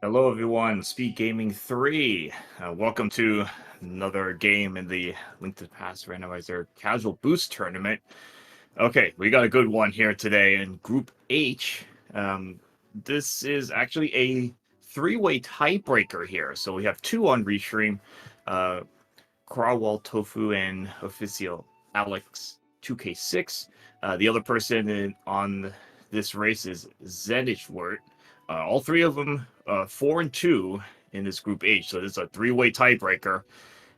Hello, everyone. Speed Gaming 3. Welcome to another game in the Link to the Past Randomizer Casual Boost Tournament. Okay, we got a good one here today in Group H. This is actually a three-way tiebreaker here. So we have two on Restream, Krawalltofu and Official Alex 2K6. The other person on this race is Zenishwort. All three of them 4-2 in this Group H. So this is a three-way tiebreaker,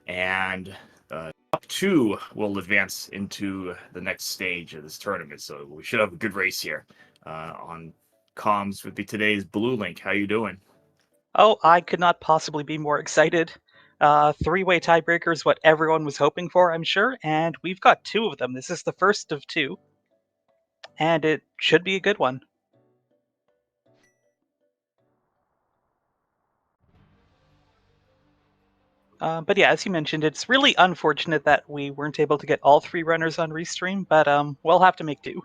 and top two will advance into the next stage of this tournament. So we should have a good race here. On comms would be today's Blue Link. How you doing? Oh, I could not possibly be more excited. Three-way tiebreaker is what everyone was hoping for, I'm sure, and we've got two of them. This is the first of two, and it should be a good one. But yeah, as you mentioned, it's really unfortunate that we weren't able to get all three runners on Restream, but we'll have to make do.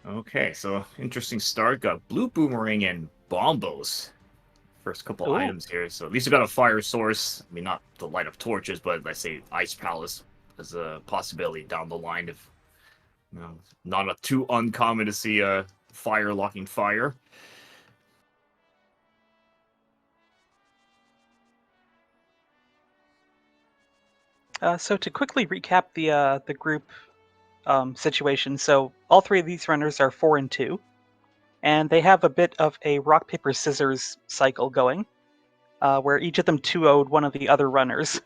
Okay, so interesting start. Got Blue Boomerang and Bombos. First couple Ooh, items here. So at least we got a fire source. I mean, not to light up torches, but let's say Ice Palace as a possibility down the line if not a too uncommon to see a fire locking fire. so to quickly recap the group situation, so all three of these runners are 4-2, and they have a bit of a rock paper scissors cycle going, where each of them 2-0'd one of the other runners.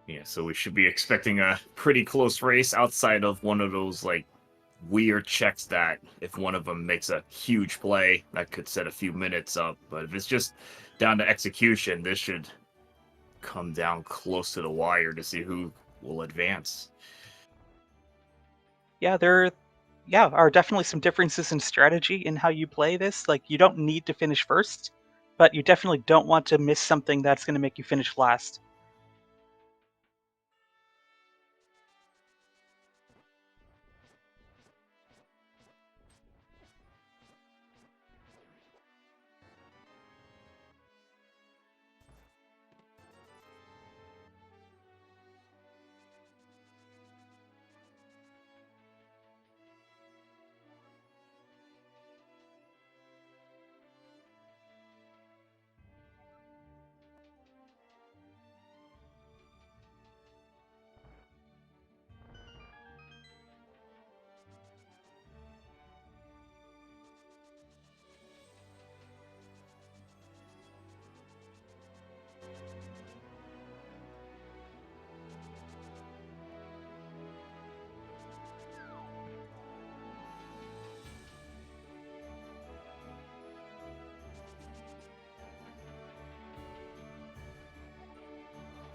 Yeah, so we should be expecting a pretty close race outside of one of those like weird checks that if one of them makes a huge play, that could set a few minutes up. But if it's just down to execution, this should come down close to the wire to see who will advance. Yeah, there are definitely some differences in strategy in how you play this. Like, you don't need to finish first, but you definitely don't want to miss something that's going to make you finish last.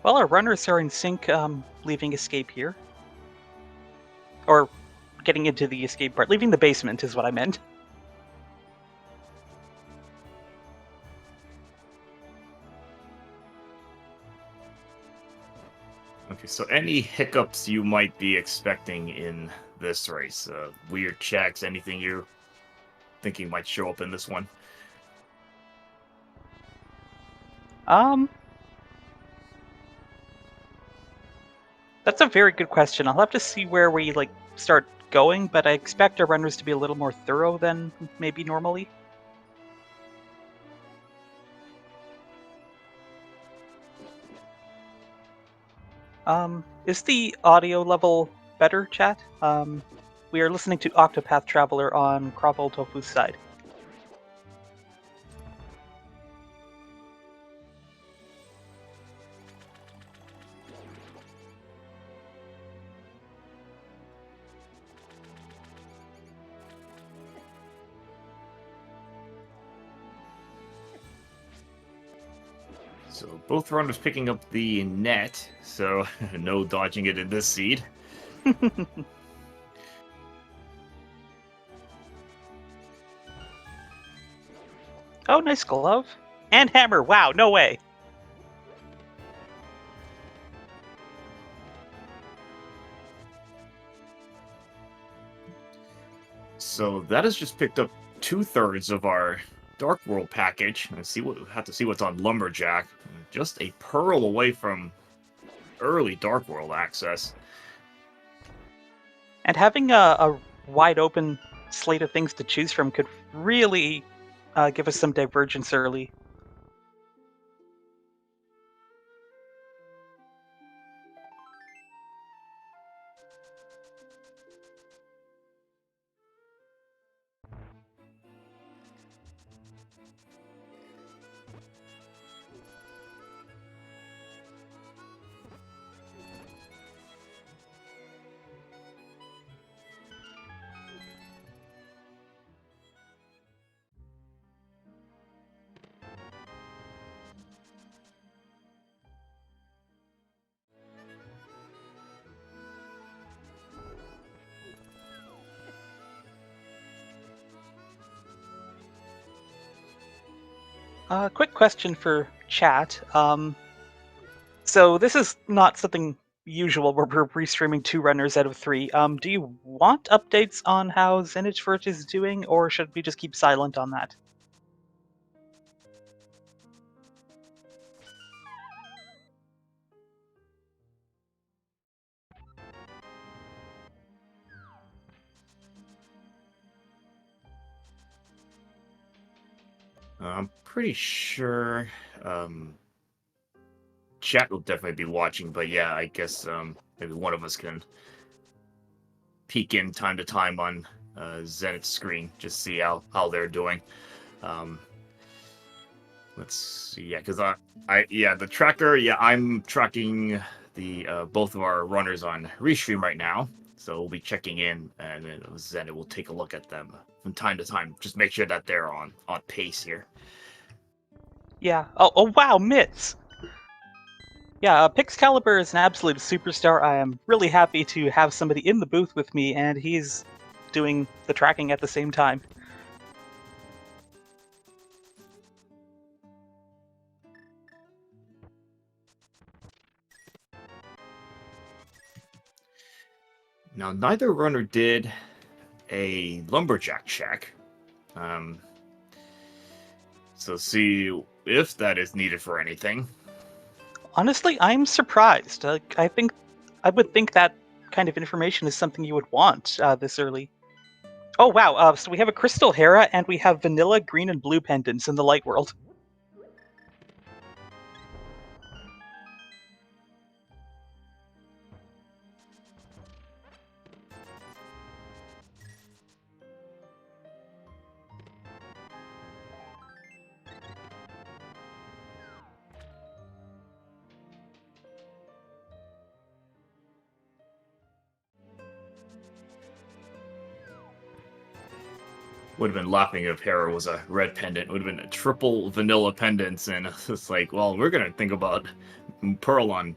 Well, our runners are in sync, leaving escape here. Or getting into the escape part. Leaving the basement is what I meant. Okay, so any hiccups you might be expecting in this race? Weird checks, anything you're thinking might show up in this one? Um, that's a very good question. I'll have to see where we, start going, but I expect our runners to be a little more thorough than maybe normally. Is the audio level better, chat? We are listening to Octopath Traveler on Krawalltofu's side. So both runners picking up the net, so no dodging it in this seed. Oh, nice glove. And hammer. Wow, no way. So that has just picked up 2/3 of our Dark World package. And have to see what's on Lumberjack. Just a pearl away from early Dark World access. And having a wide open slate of things to choose from could really give us some divergence early. Quick question for chat. So this is not something usual where we're restreaming 2 runners out of 3. Do you want updates on how Zenithvert is doing, or should we just keep silent on that? I'm pretty sure chat will definitely be watching, but yeah, I guess maybe one of us can peek in time to time on Zenith's screen, just see how they're doing. Let's see, yeah, because the tracker, yeah, I'm tracking the both of our runners on Restream right now, so we'll be checking in, and then Zenith will take a look at them from time to time, just make sure that they're on pace here. Yeah. Oh wow, Mitz! Yeah, Pixcalibur is an absolute superstar. I am really happy to have somebody in the booth with me, and he's doing the tracking at the same time. Now, neither runner did a lumberjack check. So see if that is needed for anything. Honestly, I'm surprised. I would think that kind of information is something you would want this early. Oh wow! So we have a Crystal Hera, and we have vanilla, green, and blue pendants in the light world. Would have been laughing if Hera was a red pendant. Would have been a triple vanilla pendants, and it's like, well, we're gonna think about Pearl on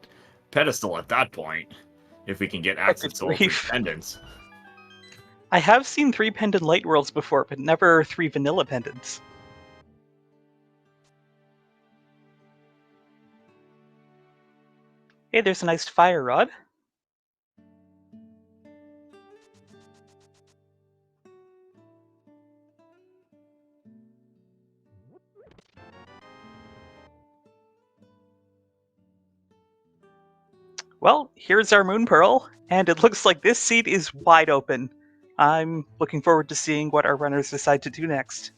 pedestal at that point, if we can get access to all 3 pendants. I have seen 3 pendant light worlds before, but never 3 vanilla pendants. Hey, there's a nice fire rod. Well, here's our Moon Pearl, and it looks like this seat is wide open. I'm looking forward to seeing what our runners decide to do next.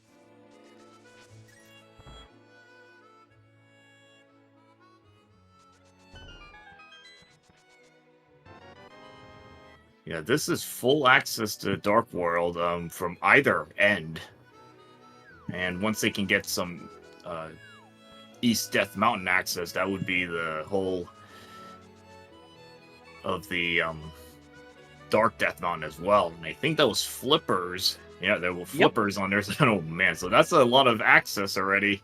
Yeah, this is full access to Dark World from either end. And once they can get some East Death Mountain access, that would be the whole of the Dark Death Mountain as well. And I think those flippers, yeah, there were flippers on there. Oh man, so that's a lot of access already.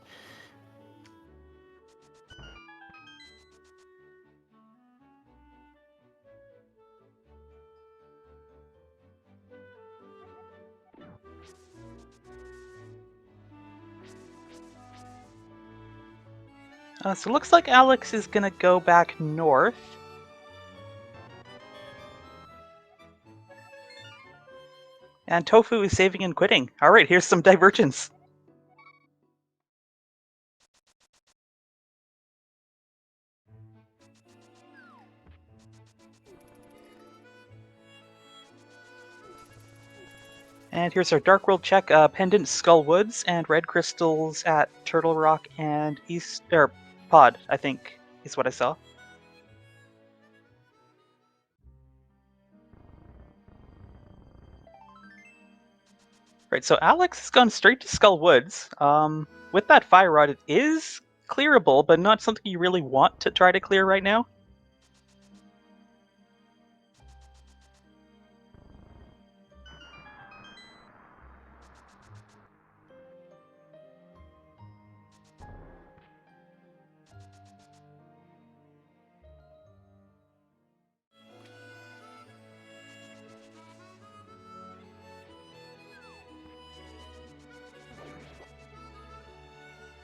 So it looks like Alex is gonna go back north. And Tofu is saving and quitting. Alright, here's some divergence. And here's our Dark World check. Pendant Skull Woods and red crystals at Turtle Rock and East Pod, I think, is what I saw. Right, so Alex has gone straight to Skull Woods. With that fire rod, it is clearable, but not something you really want to try to clear right now.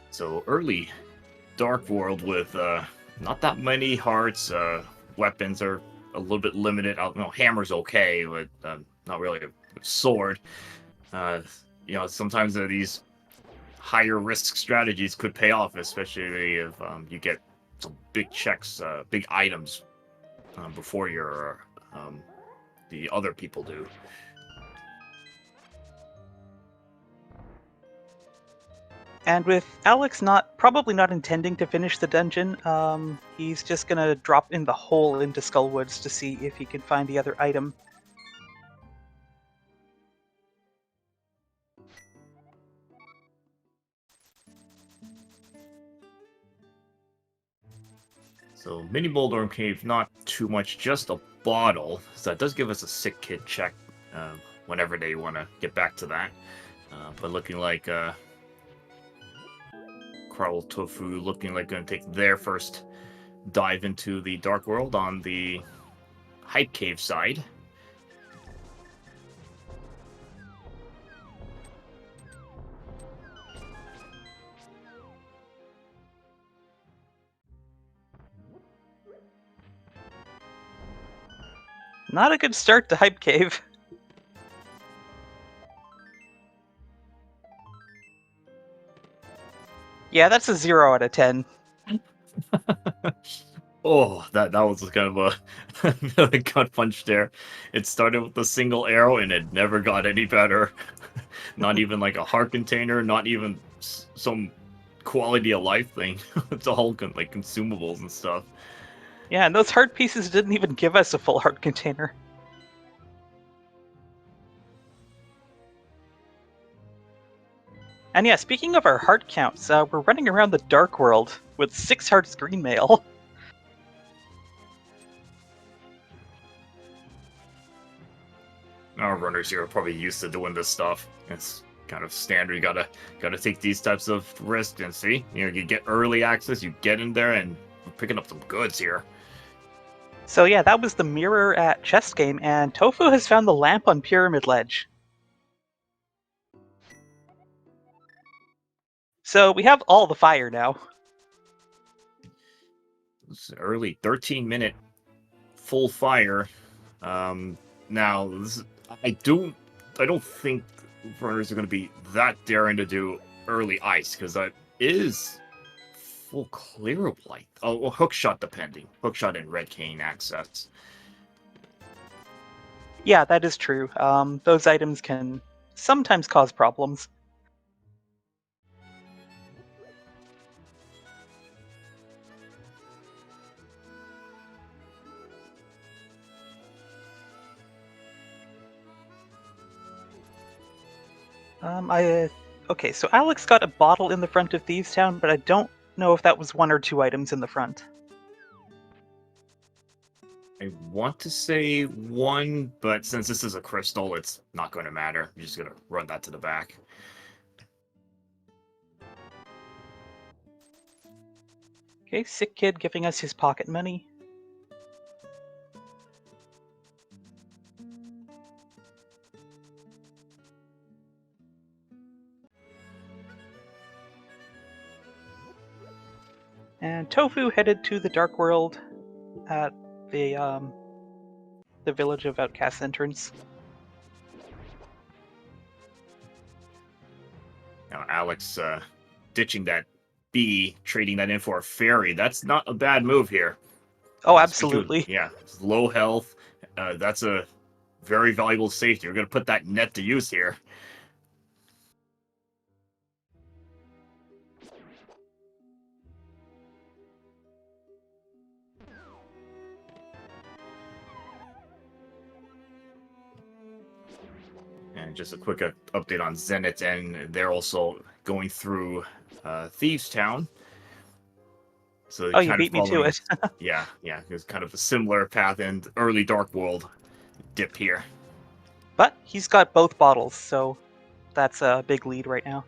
So early Dark World with not that many hearts. Weapons are a little bit limited. Hammer's okay, but not really a sword. Sometimes these higher risk strategies could pay off, especially if you get some big checks, big items before the other people do. And with Alex probably not intending to finish the dungeon, he's just gonna drop in the hole into Skull Woods to see if he can find the other item. So Mini Boulder Cave, not too much, just a bottle. So that does give us a sick kid check whenever they want to get back to that. But looking like Krawalltofu looking like going to take their first dive into the Dark World on the Hype Cave side. Not a good start to Hype Cave. Yeah, that's a 0 out of 10. Oh, that was kind of a gut punch there. It started with a single arrow and it never got any better. Not even like a heart container, not even some quality of life thing. It's all like consumables and stuff. Yeah, and those heart pieces didn't even give us a full heart container. And yeah, speaking of our heart counts, we're running around the Dark World with 6 hearts green mail. Our runners here are probably used to doing this stuff. It's kind of standard. You gotta take these types of risks and see. You get early access, you get in there, and we're picking up some goods here. So yeah, that was the mirror at Chess Game, and Tofu has found the lamp on Pyramid Ledge. So we have all the fire now. It's early 13-minute full fire. Now I don't think runners are going to be that daring to do early ice because that is full clearable. Hook shot depending. Hook shot and red cane access. Yeah, that is true. Those items can sometimes cause problems. Okay, so Alex got a bottle in the front of Thieves Town, but I don't know if that was 1 or 2 items in the front. I want to say 1, but since this is a crystal, it's not going to matter. I'm just going to run that to the back. Okay, Sick Kid giving us his pocket money. And Tofu headed to the Dark World at the Village of Outcasts entrance. Now, Alex ditching that bee, trading that in for a fairy. That's not a bad move here. Oh, Speaking of- absolutely. yeah, it's low health. That's a very valuable safety. We're going to put that net to use here. And just a quick update on Zenith, and they're also going through Thieves Town. So Oh, you kind of beat me to following, it. yeah, it's kind of a similar path and early Dark World dip here. But he's got both bottles, so that's a big lead right now.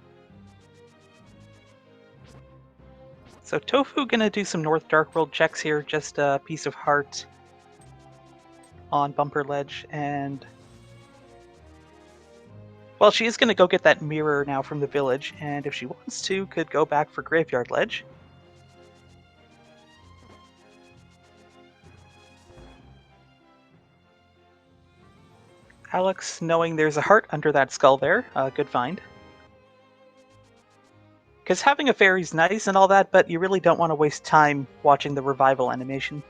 So Tofu gonna do some North Dark World checks here, just a piece of heart on Bumper Ledge, and well, she is gonna go get that mirror now from the village, and if she wants to, could go back for Graveyard Ledge. Alex, knowing there's a heart under that skull there, good find. Because having a fairy's nice and all that, but you really don't want to waste time watching the revival animation.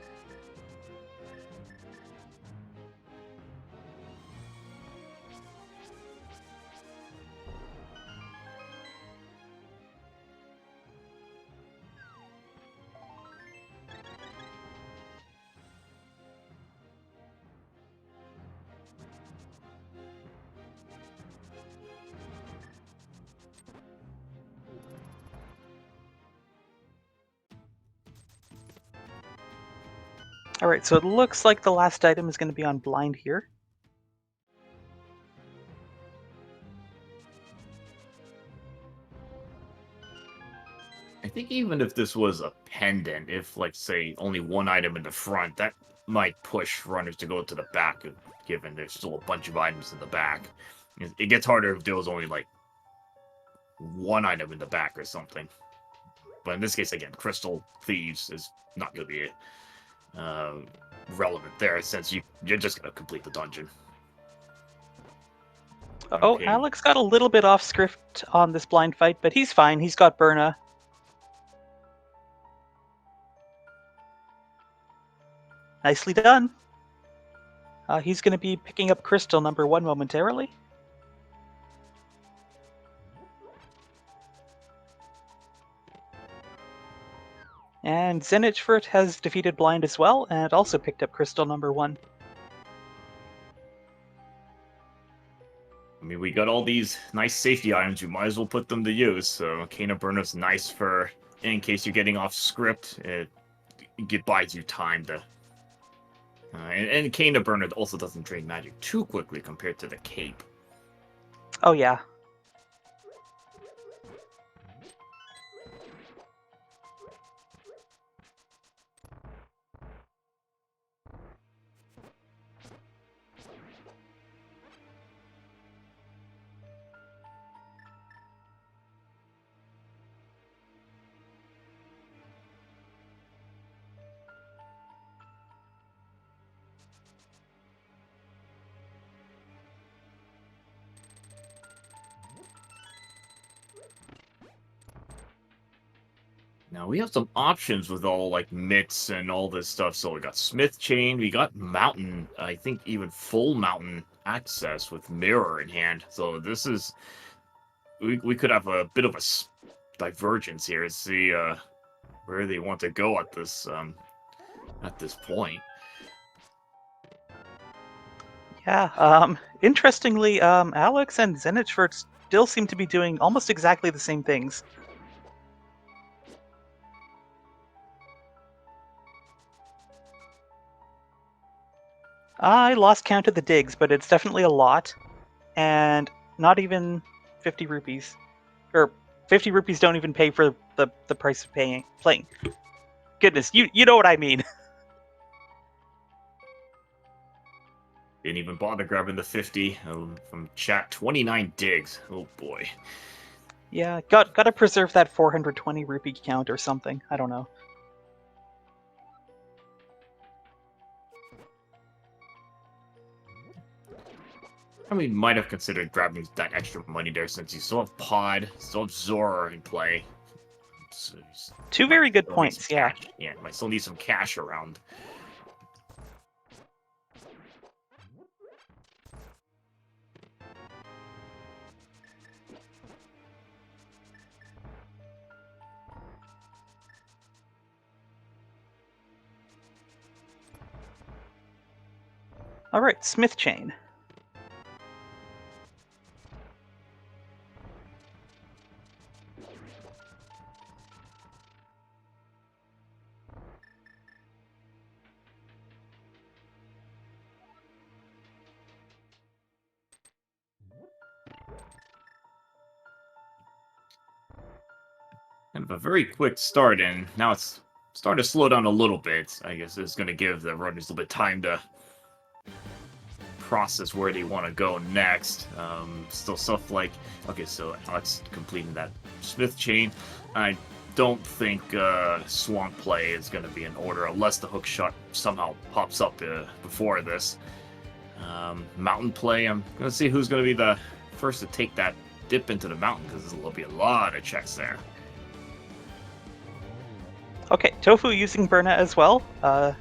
Alright, so it looks like the last item is going to be on blind here. I think even if this was a pendant, if, like, say, only 1 item in the front, that might push runners to go to the back, given there's still a bunch of items in the back. It gets harder if there was only, like, 1 item in the back or something. But in this case, again, Crystal Thieves is not going to be relevant there, since you're just going to complete the dungeon. Oh, Okay. Alex got a little bit off script on this blind fight, but he's fine. He's got Burna. Nicely done. He's going to be picking up crystal number 1 momentarily. And Zenitchfurt has defeated blind as well, and also picked up crystal number 1. I mean, we got all these nice safety items. You might as well put them to use. So, Kana Burner's nice for in case you're getting off script. It buys you time to. And Kana Burner also doesn't drain magic too quickly compared to the cape. Oh, yeah. Now we have some options with all like mitts and all this stuff. So we got Smith Chain, we got Mountain, I think even full Mountain access with Mirror in hand. So this is we could have a bit of a divergence here to see where they want to go at this point. Yeah, interestingly, Alex and Zenitchfurt's still seem to be doing almost exactly the same things. I lost count of the digs, but it's definitely a lot. And not even 50 rupees. Or 50 rupees don't even pay for the price of playing. Goodness, you know what I mean. Didn't even bother grabbing the 50 from chat. 29 digs. Oh boy. Yeah, gotta preserve that 420 rupee count or something. I don't know. I mean, might have considered grabbing that extra money there since you still have Pod, still have Zora in play. So Two very good points, yeah. Yeah, might still need some cash around. Alright, Smith Chain. Kind of a very quick start, and now it's starting to slow down a little bit. I guess it's going to give the runners a little bit time to process where they want to go next. Still stuff like, okay, so Alex completing that Smith chain. I don't think Swamp play is going to be in order unless the hook shot somehow pops up before this. Mountain play, I'm going to see who's going to be the first to take that dip into the mountain, because there'll be a lot of checks there. Okay, Tofu using Berna as well,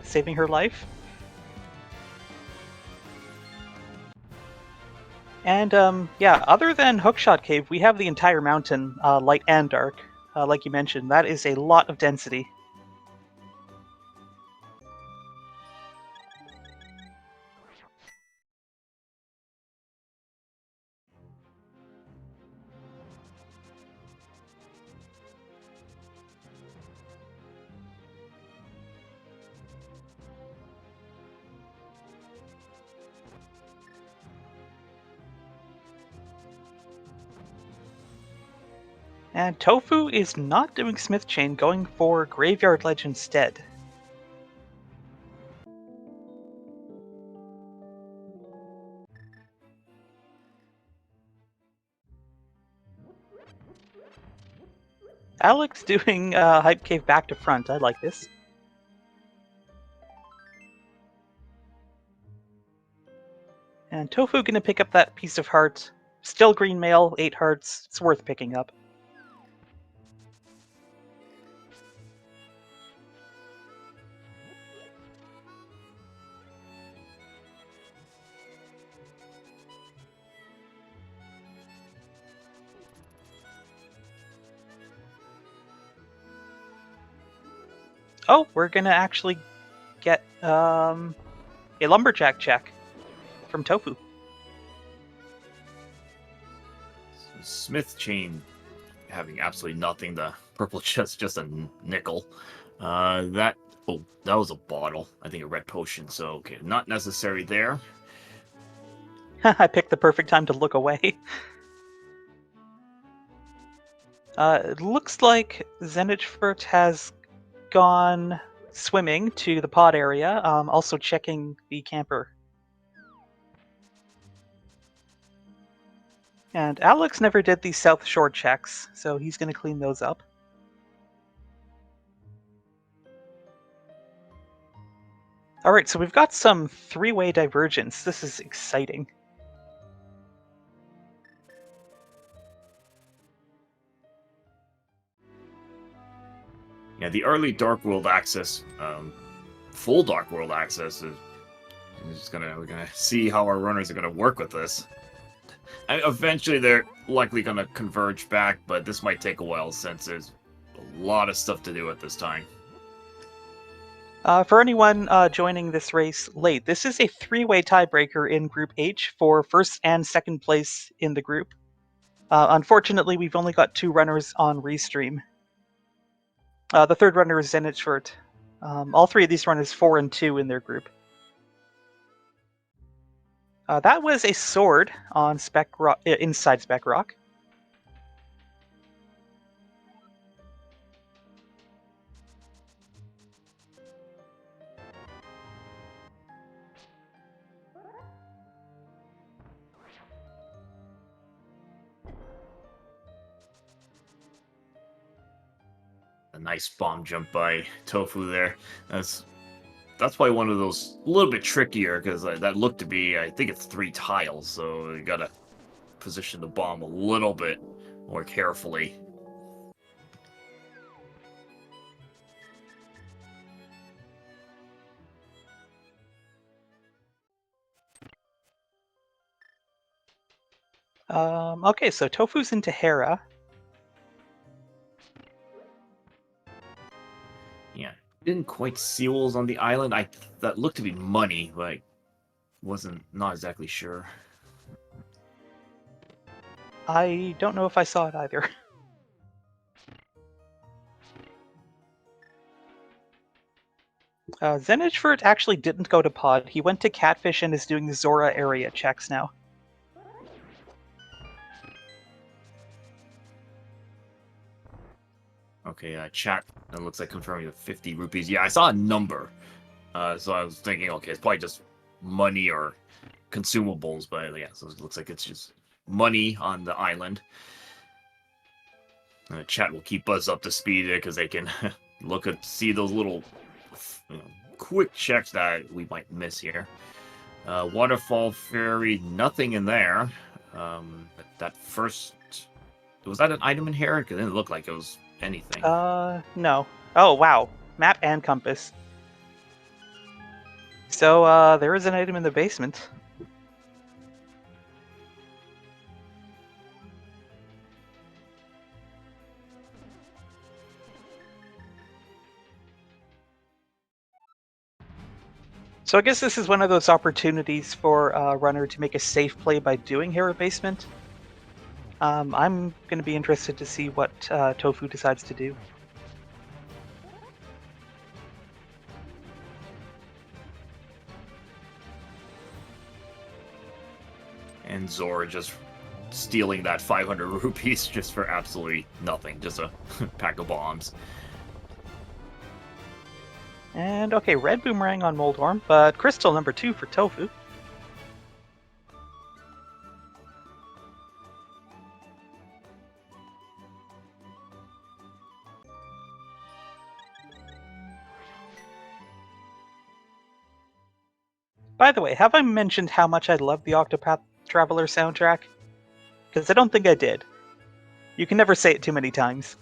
saving her life. And yeah, other than Hookshot Cave, we have the entire mountain, light and dark. Like you mentioned, that is a lot of density. And Tofu is not doing Smith Chain, going for Graveyard Ledge instead. Alex doing Hype Cave back to front. I like this. And Tofu gonna pick up that piece of heart. Still green mail, 8 hearts. It's worth picking up. Oh, we're gonna actually get a lumberjack check from Tofu. Smith chain having absolutely nothing. The purple chest just a nickel. That was a bottle. I think a red potion. So okay, not necessary there. I picked the perfect time to look away. It looks like Zenitchfurt has gone swimming to the pod area, also checking the camper. And Alex never did the South Shore checks, so he's going to clean those up. Alright, so we've got some three-way divergence. This is exciting. Yeah, the early Dark World access, full Dark World access is we're gonna see how our runners are gonna work with this. And eventually, they're likely gonna converge back, but this might take a while since there's a lot of stuff to do at this time. For anyone joining this race late, this is a three-way tiebreaker in Group H for first and second place in the group. Unfortunately, we've only got 2 runners on Restream. The third runner is Zenitschwert. All 3 of these runners 4 and 2 in their group. That was a sword on inside Spec Rock. A nice bomb jump by Tofu there. That's probably one of those a little bit trickier because that looked to be, I think it's 3 tiles, so you gotta position the bomb a little bit more carefully. Okay, so Tofu's into Hera. Yeah, didn't quite see what was on the island. That looked to be money, but I not exactly sure. I don't know if I saw it either. Zenitschwert actually didn't go to pod. He went to Catfish and is doing the Zora area checks now. Okay, chat. It looks like confirming the 50 rupees. Yeah, I saw a number. So I was thinking, okay, it's probably just money or consumables, but yeah, so it looks like it's just money on the island. Chat will keep us up to speed because they can see those little quick checks that we might miss here. Waterfall Ferry, nothing in there. That first, was that an item in here? Because it didn't look like it was anything. No. Oh, wow. Map and compass. So, there is an item in the basement. So I guess this is one of those opportunities for a runner to make a safe play by doing Hera Basement. I'm going to be interested to see what Tofu decides to do. And Zora just stealing that 500 rupees just for absolutely nothing. Just a pack of bombs. And okay, red boomerang on Moldworm, but crystal number 2 for Tofu. By the way, have I mentioned how much I love the Octopath Traveler soundtrack? Because I don't think I did. You can never say it too many times.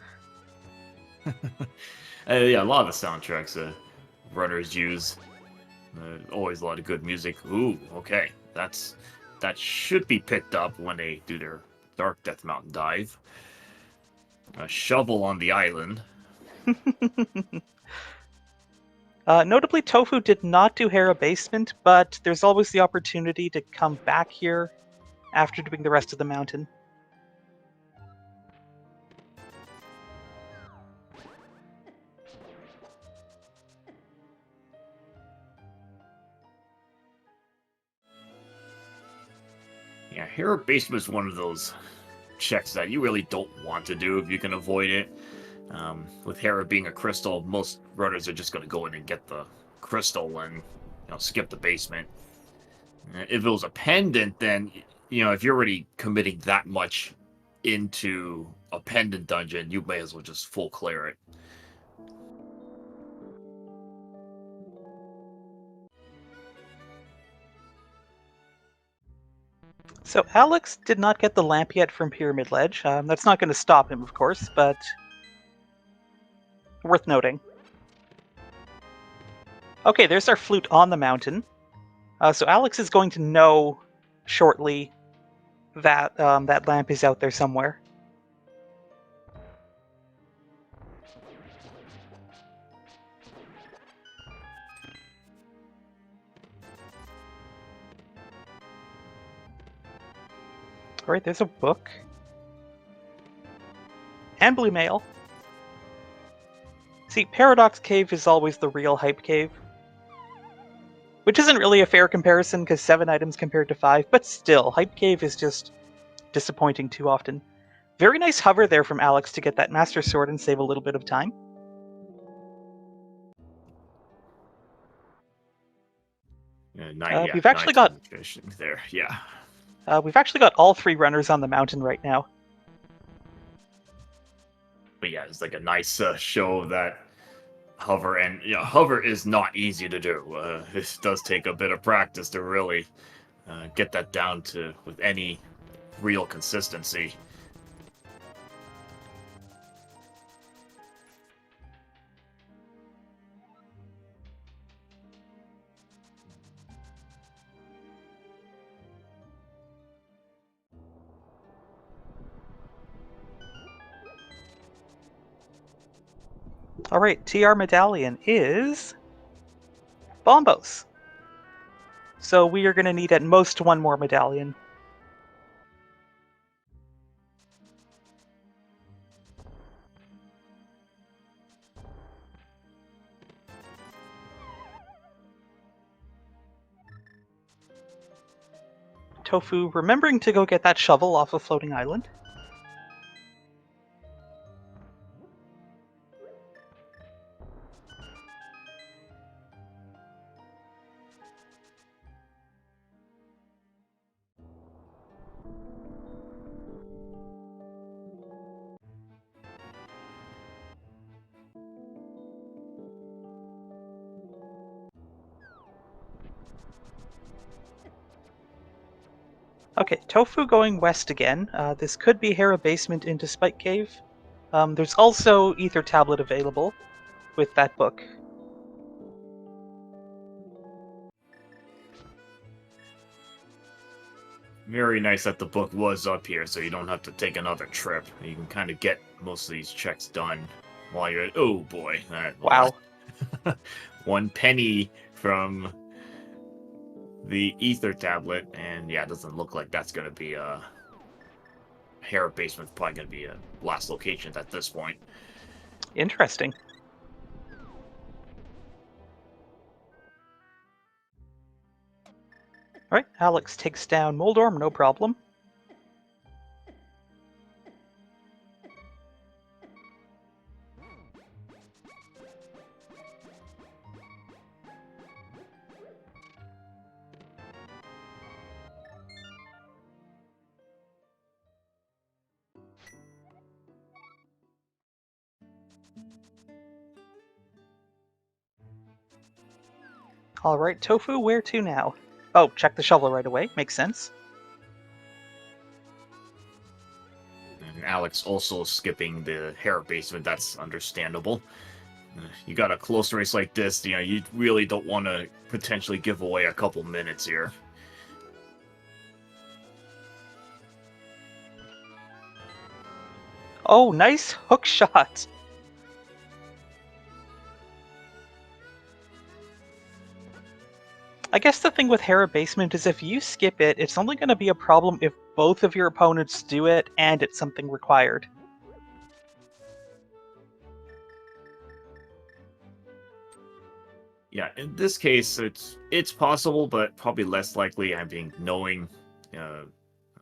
Yeah, a lot of the soundtracks runners use. Always a lot of good music. Ooh, okay. That should be picked up when they do their Dark Death Mountain dive. A shovel on the island. Notably, Tofu did not do Hera Basement, but there's always the opportunity to come back here after doing the rest of the mountain. Yeah, Hera Basement is one of those checks that you really don't want to do if you can avoid it. With Hera being a crystal, most runners are just going to go in and get the crystal and skip the basement. If it was a pendant, then if you're already committing that much into a pendant dungeon, you may as well just full clear it. So Alex did not get the lamp yet from Pyramid Ledge. That's not going to stop him, of course, but worth noting. Okay, there's our flute on the mountain. So Alex is going to know shortly that that lamp is out there somewhere. Alright, there's a book. and Blue Mail. See, Paradox Cave is always the real hype cave. Which isn't really a fair comparison, because 7 items compared to 5, but still, Hype Cave is just disappointing too often. Very nice hover there from Alex to get that Master Sword and save a little bit of time. We've actually got there, yeah. We've actually got all 3 runners on the mountain right now. But yeah, it's like a nice show of that hover, and hover is not easy to do. This does take a bit of practice to really get that down to with any real consistency. Alright, TR medallion is Bombos. So we are going to need at most 1 more medallion. Tofu remembering to go get that shovel off a floating island. Okay, Tofu going west again. This could be Hera Basement into Spike Cave. There's also Ether Tablet available with that book. Very nice that the book was up here, so you don't have to take another trip. You can kind of get most of these checks done while you're at... Oh, boy. Wow. 1 penny from the Ether Tablet, and yeah, it doesn't look like that's going to be a... Hera Basement's probably going to be a last location at this point. Interesting. Alright, Alex takes down Moldorm, no problem. Alright, Tofu, where to now? Oh, check the shovel right away. Makes sense. And Alex also skipping the Hera Basement, that's understandable. You got a close race like this, you really don't want to potentially give away a couple minutes here. Oh, nice hook shot! I guess the thing with Hera Basement is if you skip it, it's only going to be a problem if both of your opponents do it and it's something required. Yeah, in this case, it's possible, but probably less likely. Knowing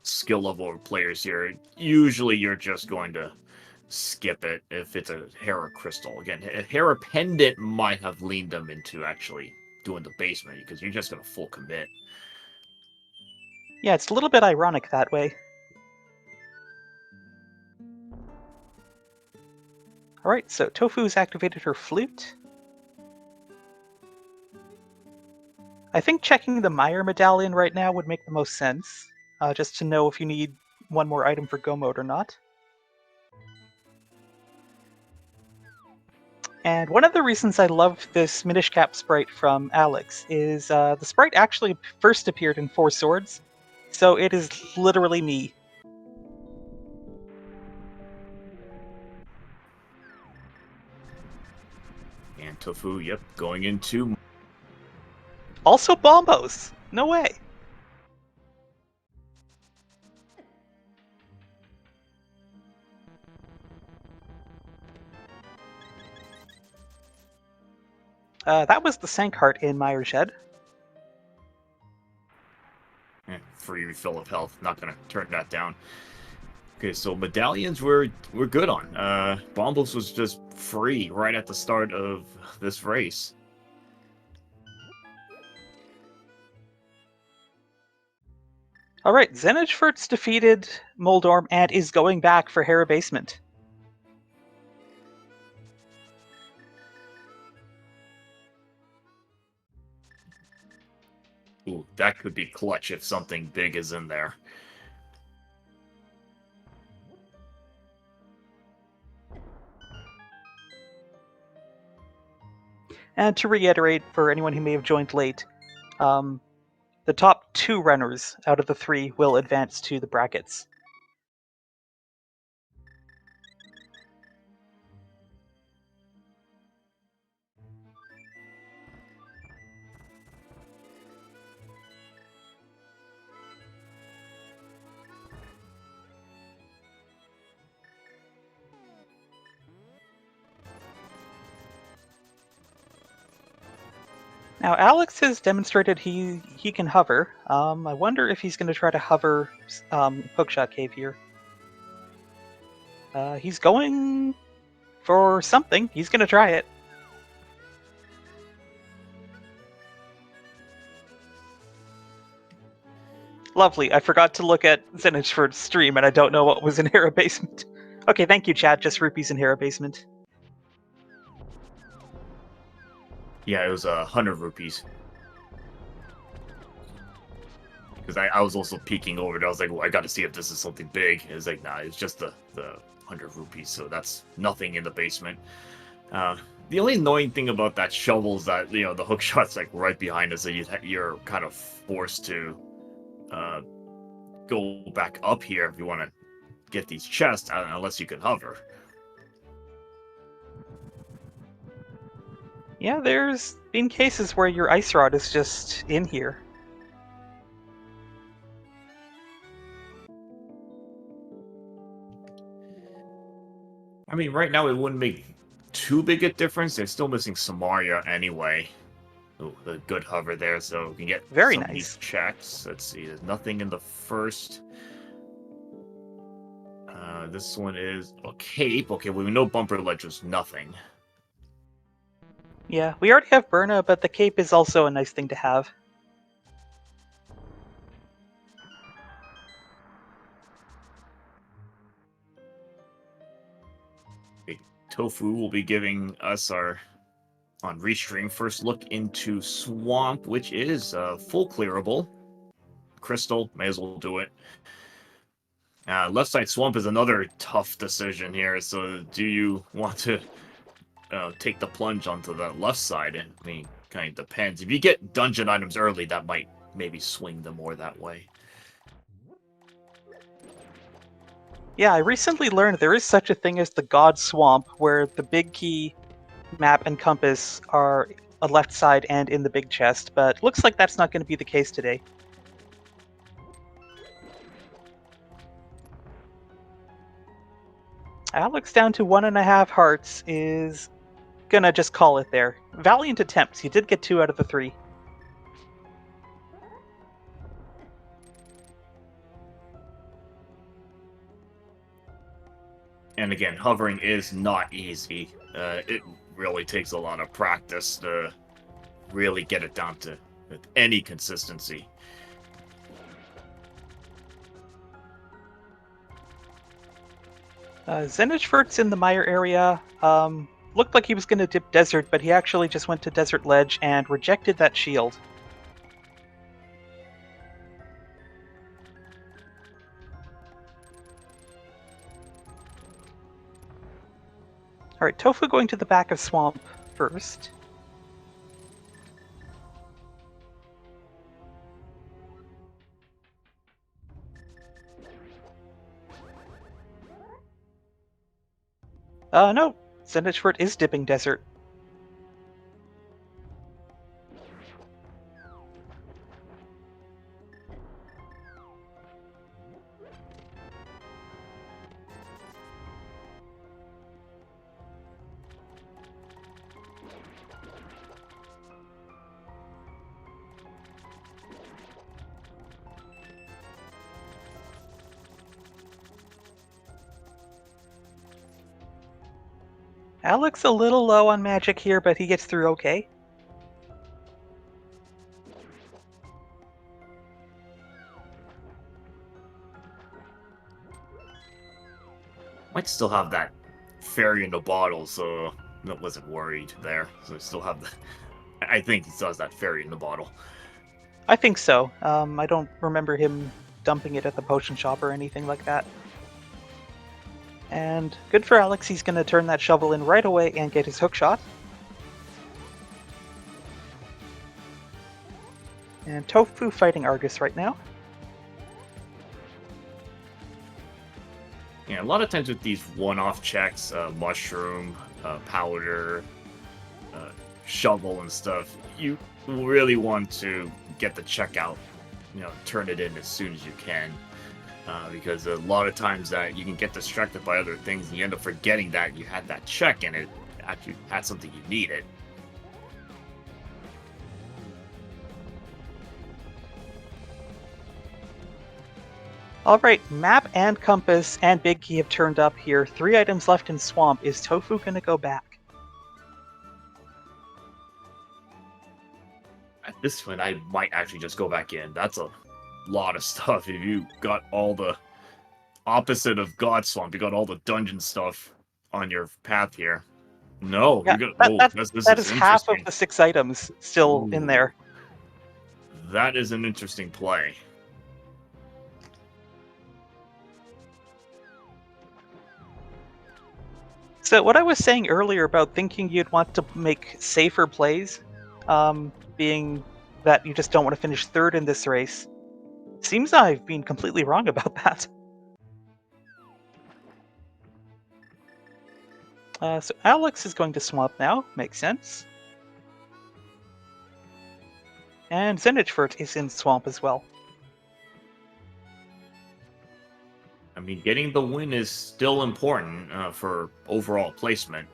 skill level of players here, usually you're just going to skip it if it's a Hera Crystal. Again, a Hera Pendant might have leaned them into actually doing the basement, because you're just going to full commit. Yeah, it's a little bit ironic that way. Alright, so Tofu's activated her flute. I think checking the Meyer medallion right now would make the most sense, just to know if you need 1 more item for Go Mode or not. And one of the reasons I love this Minish Cap sprite from Alex is the sprite actually first appeared in 4 Swords, so it is literally me. And Tofu, yep, going into... Also Bombos! No way! That was the sank heart in Meyer's shed. Free refill of health. Not gonna turn that down. Okay, so medallions we're good on. Bombos was just free right at the start of this race. All right, Zenitschfurt's defeated Moldorm and is going back for Hera Basement. Ooh, that could be clutch if something big is in there. And to reiterate, for anyone who may have joined late, the top 2 runners out of the 3 will advance to the brackets. Now, Alex has demonstrated he can hover. I wonder if he's going to try to hover Hookshot Cave here. He's going for something. He's going to try it. Lovely. I forgot to look at Zenitschfurt's stream, and I don't know what was in Hera Basement. Okay, thank you, chat. Just rupees in Hera Basement. Yeah, it was 100 rupees. Because I was also peeking over it. I was like, well, I got to see if this is something big. It was like, nah, it's just the 100 rupees, so that's nothing in the basement. The only annoying thing about that shovel is that, the hook shot's like right behind us, so you're kind of forced to go back up here if you want to get these chests, unless you can hover. Yeah, there's been cases where your ice rod is just in here. I mean, right now it wouldn't make too big a difference. They're still missing Samaria anyway. Ooh, a good hover there, so we can get Very some of these nice. checks. Let's see, there's nothing in the first. This one is a cape. Okay, well, we know Bumper Ledge was nothing. Yeah, we already have Berna, but the cape is also a nice thing to have. Okay, Tofu will be giving us our, on Restream, first look into Swamp, which is full clearable. Crystal, may as well do it. Left side Swamp is another tough decision here, so do you want to take the plunge onto the left side? I mean, kind of depends. If you get dungeon items early, that might maybe swing them more that way. Yeah, I recently learned there is such a thing as the God Swamp, where the big key, map, and compass are a left side and in the big chest, but looks like that's not going to be the case today. Alex down to 1.5 hearts is gonna just call it there. Valiant attempts. He did get 2 out of the 3. And again, hovering is not easy. It really takes a lot of practice to really get it down to any consistency. Zenitschfurt's in the Mire area. Looked like he was going to dip Desert, but he actually just went to Desert Ledge and rejected that shield. Alright, Tofu going to the back of Swamp first. No. Zenitschfurt is dipping Desert. Alex a little low on magic here, but he gets through okay. Might still have that fairy in the bottle, so I wasn't worried there. So I still have the. I think he still has that fairy in the bottle. I think so. I don't remember him dumping it at the potion shop or anything like that. And good for Alex, he's going to turn that shovel in right away and get his hook shot. And Tofu fighting Argus right now. Yeah, a lot of times with these one-off checks, mushroom, powder, shovel, and stuff, you really want to get the check out. Turn it in as soon as you can. Because a lot of times that you can get distracted by other things and you end up forgetting that you had that check and it actually had something you needed. Alright, map and compass and big key have turned up here. 3 items left in swamp. Is Tofu gonna go back? At this point, I might actually just go back in. That's a lot of stuff. If you got all the opposite of God Swamp, you got all the dungeon stuff on your path here. No, Yeah, you got. that is half of the 6 items still in there. That is an interesting play. So what I was saying earlier about thinking you'd want to make safer plays, being that you just don't want to finish third in this race, seems I've been completely wrong about that. So Alex is going to swamp now, makes sense. And Zenitchfurt is in swamp as well. I mean, getting the win is still important for overall placement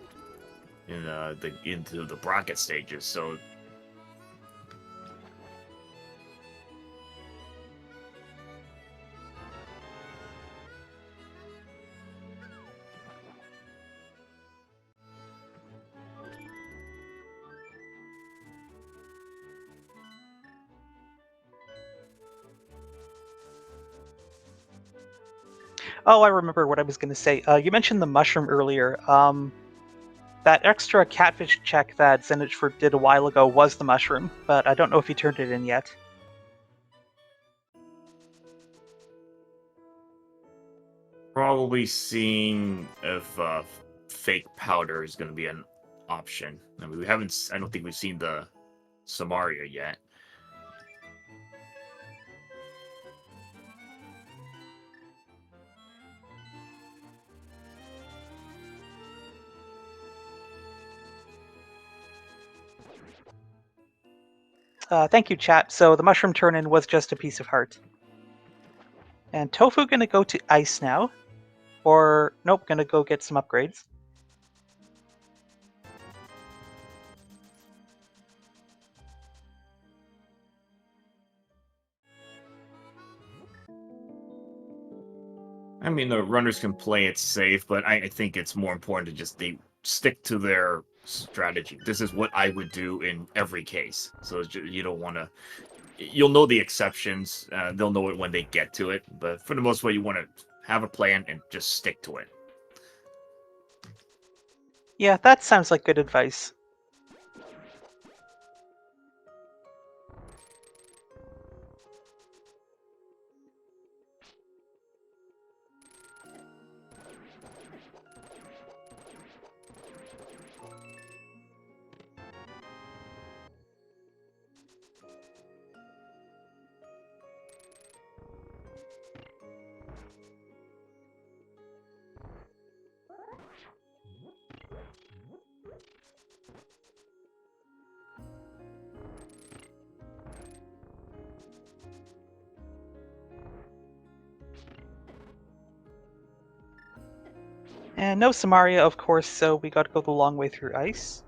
in into the bracket stages. So, Oh, I remember what I was going to say. You mentioned the mushroom earlier. That extra catfish check that Zenitchfurt did a while ago was the mushroom, but I don't know if he turned it in yet. probably seeing if fake powder is going to be an option. I mean, we haven't. I don't think we've seen the Samaria yet. Thank you, chat. So the mushroom turn-in was just a piece of heart. And Tofu gonna go to ice now. Or, nope, gonna go get some upgrades. I mean, the runners can play it safe, but I think it's more important to just they stick to their strategy. This is what I would do in every case. So you don't want to. You'll know the exceptions. They'll know it when they get to it. But for the most part, you want to have a plan and just stick to it. Yeah, that sounds like good advice. And no Samaria, of course, so we gotta go the long way through ice.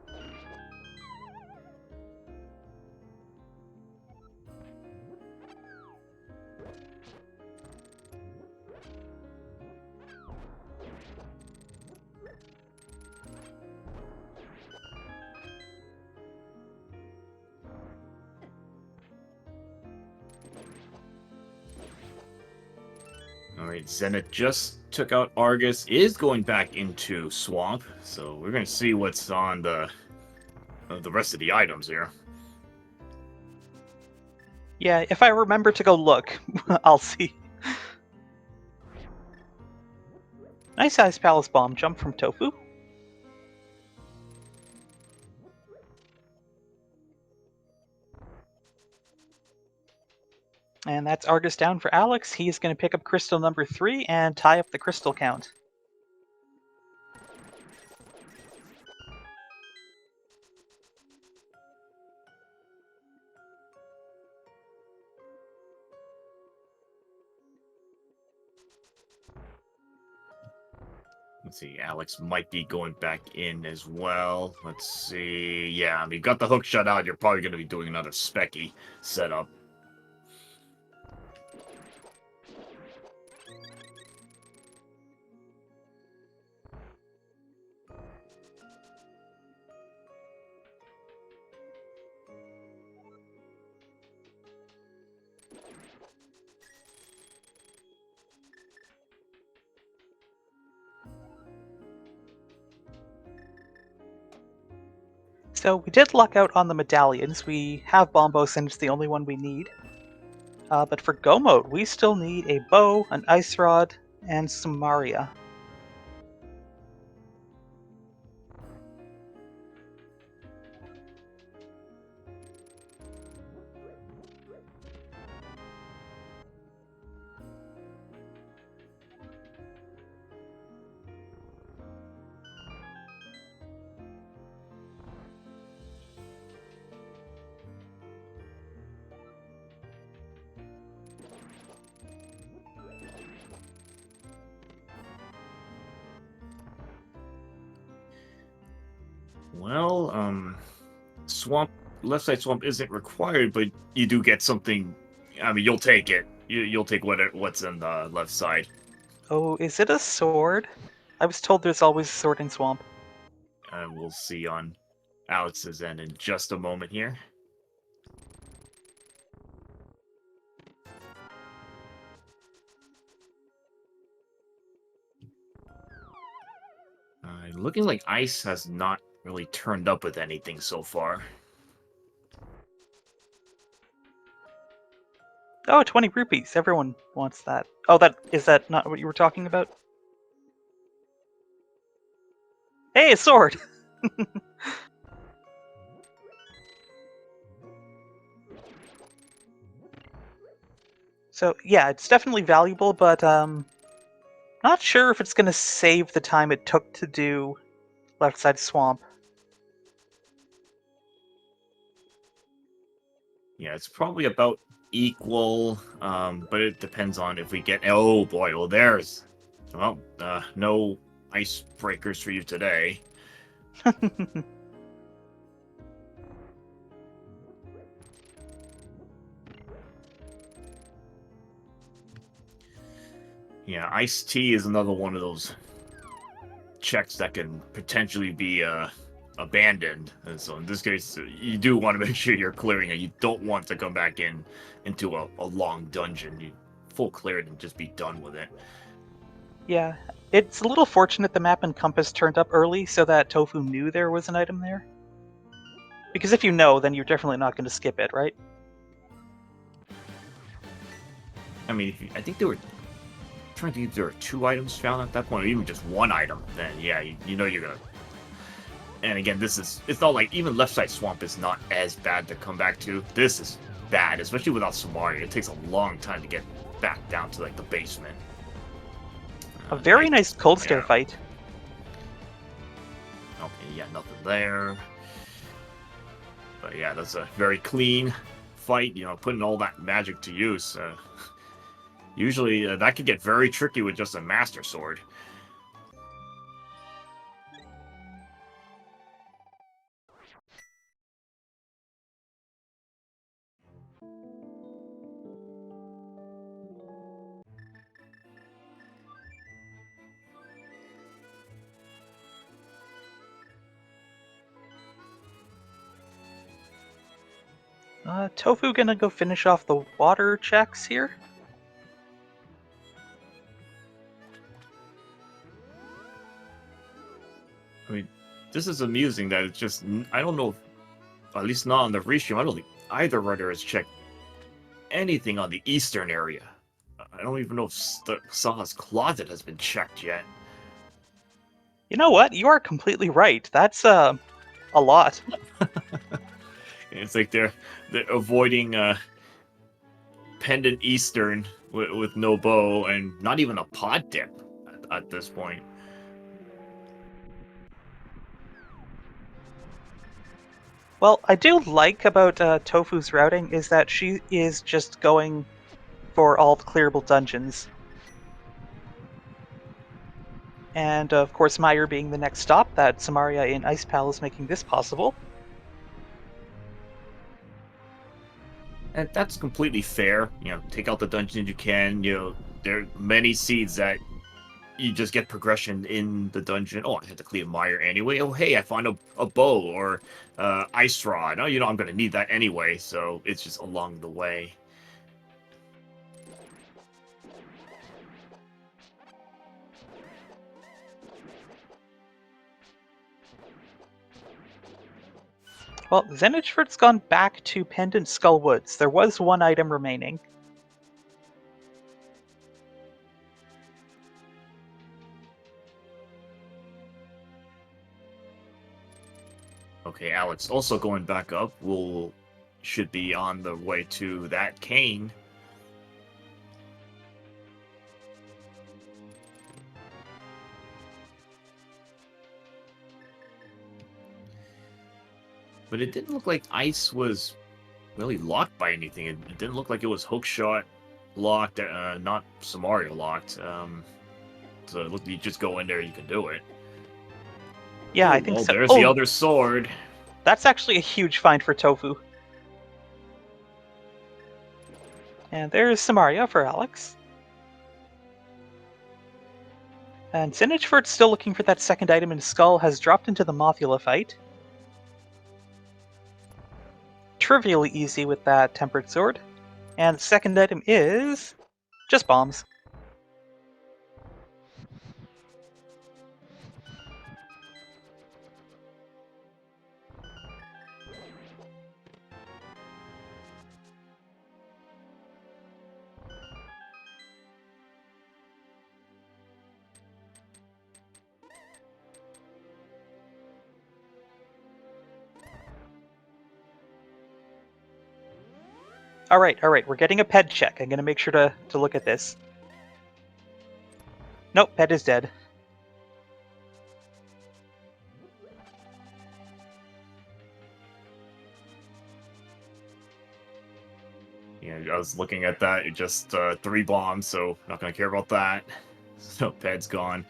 All right, Zenith just took out Argus, is going back into Swamp, so we're going to see what's on the rest of the items here. Yeah, if I remember to go look, I'll see. Nice Ice Palace Bomb jump from Tofu. And that's Argus down for Alex. He's going to pick up crystal number 3 and tie up the crystal count. Let's see, Alex might be going back in as well. Let's see. Yeah, I mean, got the hook shut out. You're probably going to be doing another Specky setup. So we did luck out on the medallions. We have Bombos and it's the only one we need. But for Go Mode, we still need a bow, an ice rod, and some Maria. Well, Swamp, left side Swamp isn't required, but you do get something. I mean, you'll take it. You'll take what's in the left side. Oh, is it a sword? I was told there's always a sword in Swamp. We'll see on Alex's end in just a moment here. Looking like Ice has not really turned up with anything so far. Oh, 20 rupees. Everyone wants that. Oh, is that not what you were talking about? Hey, a sword! So, yeah, it's definitely valuable, but not sure if it's going to save the time it took to do Left Side Swamp. Yeah, it's probably about equal, but it depends on if we get. Oh boy, well there's, well, no icebreakers for you today. Yeah, iced tea is another one of those checks that can potentially be abandoned. And so in this case, you do want to make sure you're clearing it. You don't want to come back into a long dungeon. You full clear it and just be done with it. Yeah, it's a little fortunate the map and compass turned up early so that Tofu knew there was an item there. Because if you know, then you're definitely not going to skip it, right? I mean, I think there were trying to think if there were 2 items found at that point, or even just 1 item. Then yeah, you know you're gonna. And again, it's not like even left side Swamp is not as bad to come back to. This is bad, especially without Samaria. It takes a long time to get back down to like the basement. A very nice cold stare fight. Okay, yeah, nothing there. But yeah, that's a very clean fight. You know, putting all that magic to use. Usually, that could get very tricky with just a Master Sword. Tofu gonna go finish off the water checks here? this is amusing that it's just I don't know, at least not on the restream. I don't think either runner has checked anything on the eastern area. I don't even know if Saha's closet has been checked yet. You know what? You are completely right. That's a lot. It's like they're avoiding pendant eastern with no bow and not even a pod dip at this point. Well, I do like about Tofu's routing is that she is just going for all the clearable dungeons. And of course, Meyer being the next stop, that Samaria in Ice Pal is making this possible. And that's completely fair. You know, take out the dungeons you can. You know, there are many seeds that you just get progression in the dungeon. Oh, I had to clear Meyer anyway. Oh, hey, I found a bow or ice rod. Oh, you know, I'm going to need that anyway. So it's just along the way. Well, Zenitchford's gone back to Pendant Skull Woods. There was one item remaining. Okay, Alex, also going back up, should be on the way to that cane. But it didn't look like ice was really locked by anything. It didn't look like it was hookshot locked, not Samaria locked. So it looked, you just go in there, you can do it. Yeah, Ooh, I think well, so. there's the other sword. That's actually a huge find for Tofu. And there's Samaria for Alex. And Zenitchford's still looking for that second item in his skull, has dropped into the Mothula fight. Trivially easy with that Tempered Sword. And the second item is just bombs. Alright, we're getting a ped check. I'm gonna make sure to look at this. Nope, ped is dead. Yeah, I was looking at that. It just 3 bombs, so not gonna care about that. So Ped's gone.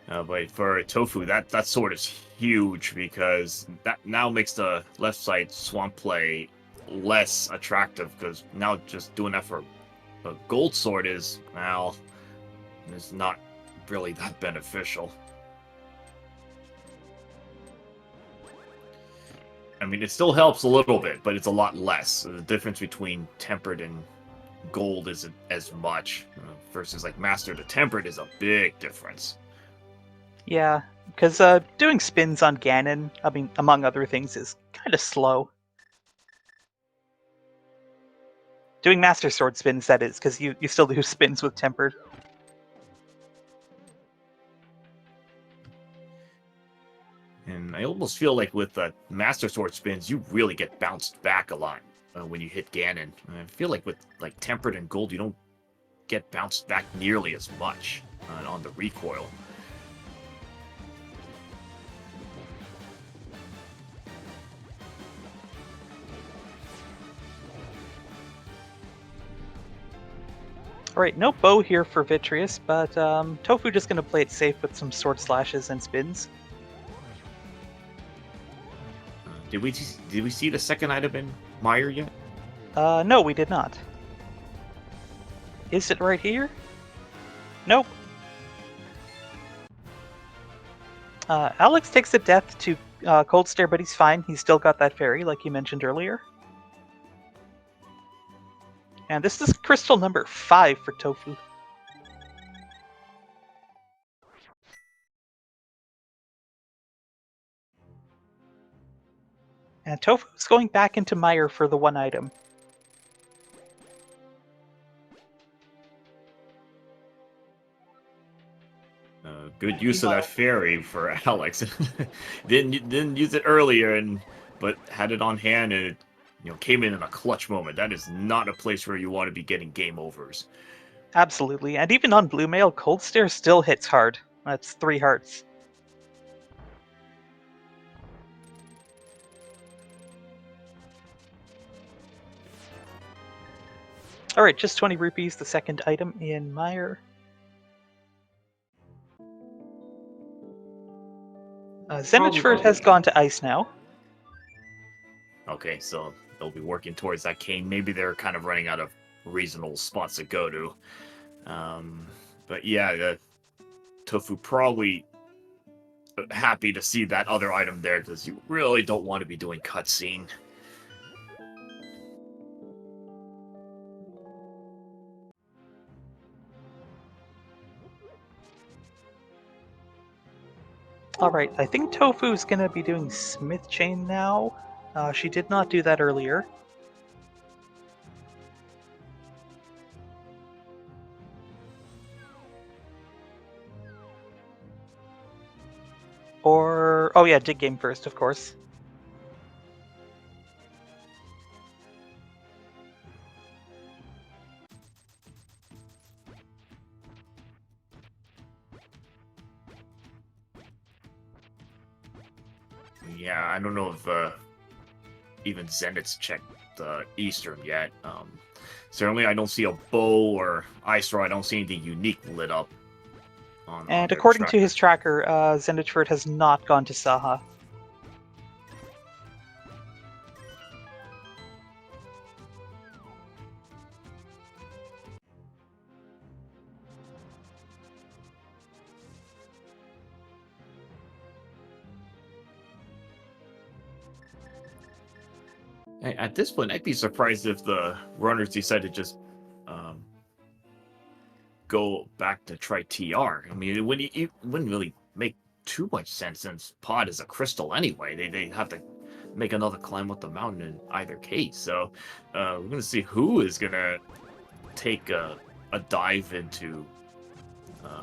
But for Tofu, that sword is huge because that now makes the left side swamp play less attractive because now just doing that for a gold sword is, well, is not really that beneficial. I mean, it still helps a little bit, but it's a lot less. The difference between tempered and gold isn't as much versus like master to tempered is a big difference. Yeah, because doing spins on Ganon, I mean, among other things, is kind of slow. Doing Master Sword spins, that is, because you still do spins with Tempered. And I almost feel like with Master Sword spins, you really get bounced back a lot when you hit Ganon. And I feel like with like Tempered and Gold, you don't get bounced back nearly as much on the recoil. Alright, no bow here for Vitreous, but Tofu just going to play it safe with some sword slashes and spins. Did we see the second item in Meyer yet? No, we did not. Is it right here? Nope. Alex takes a death to Cold Stare, but he's fine. He's still got that fairy, like you mentioned earlier. And this is crystal number 5 for Tofu. And Tofu's going back into Mire for the one item. Good use of that fairy for Alex. didn't use it earlier, but had it on hand, and it came in a clutch moment. That is not a place where you want to be getting game overs. Absolutely, and even on Blue Mail, Cold Stare still hits hard. That's 3 hearts. Alright, just 20 rupees, the second item in Mire. Zenitchford has gone to ice now. Okay, so they'll be working towards that cane. Maybe they're kind of running out of reasonable spots to go to. But yeah, Tofu probably happy to see that other item there, because you really don't want to be doing cutscene. Alright, I think Tofu's gonna be doing Smith Chain now. She did not do that earlier. Or... oh yeah, dig game first, of course. Yeah, I don't know if even Zenith's checked Eastern yet. Certainly I don't see a bow or ice row. I don't see anything unique lit up. And according to his tracker, Zenitchford has not gone to Saha. At this point, I'd be surprised if the runners decide to just go back to try TR. I mean, it wouldn't really make too much sense, since Pod is a crystal anyway. They have to make another climb up the mountain in either case. So we're going to see who is going to take a dive into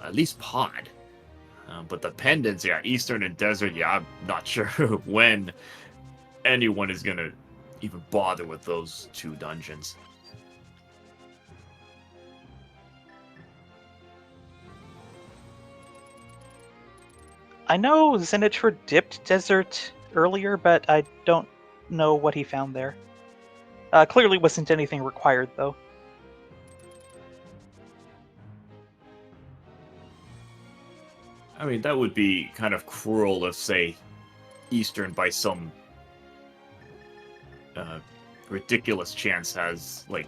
at least Pod. But the pendants, yeah, Eastern and Desert, yeah, I'm not sure when anyone is going to even bother with those 2 dungeons. I know Zenitchford dipped Desert earlier, but I don't know what he found there. Clearly wasn't anything required, though. I mean, that would be kind of cruel if, say, Eastern by some ridiculous chance has, like,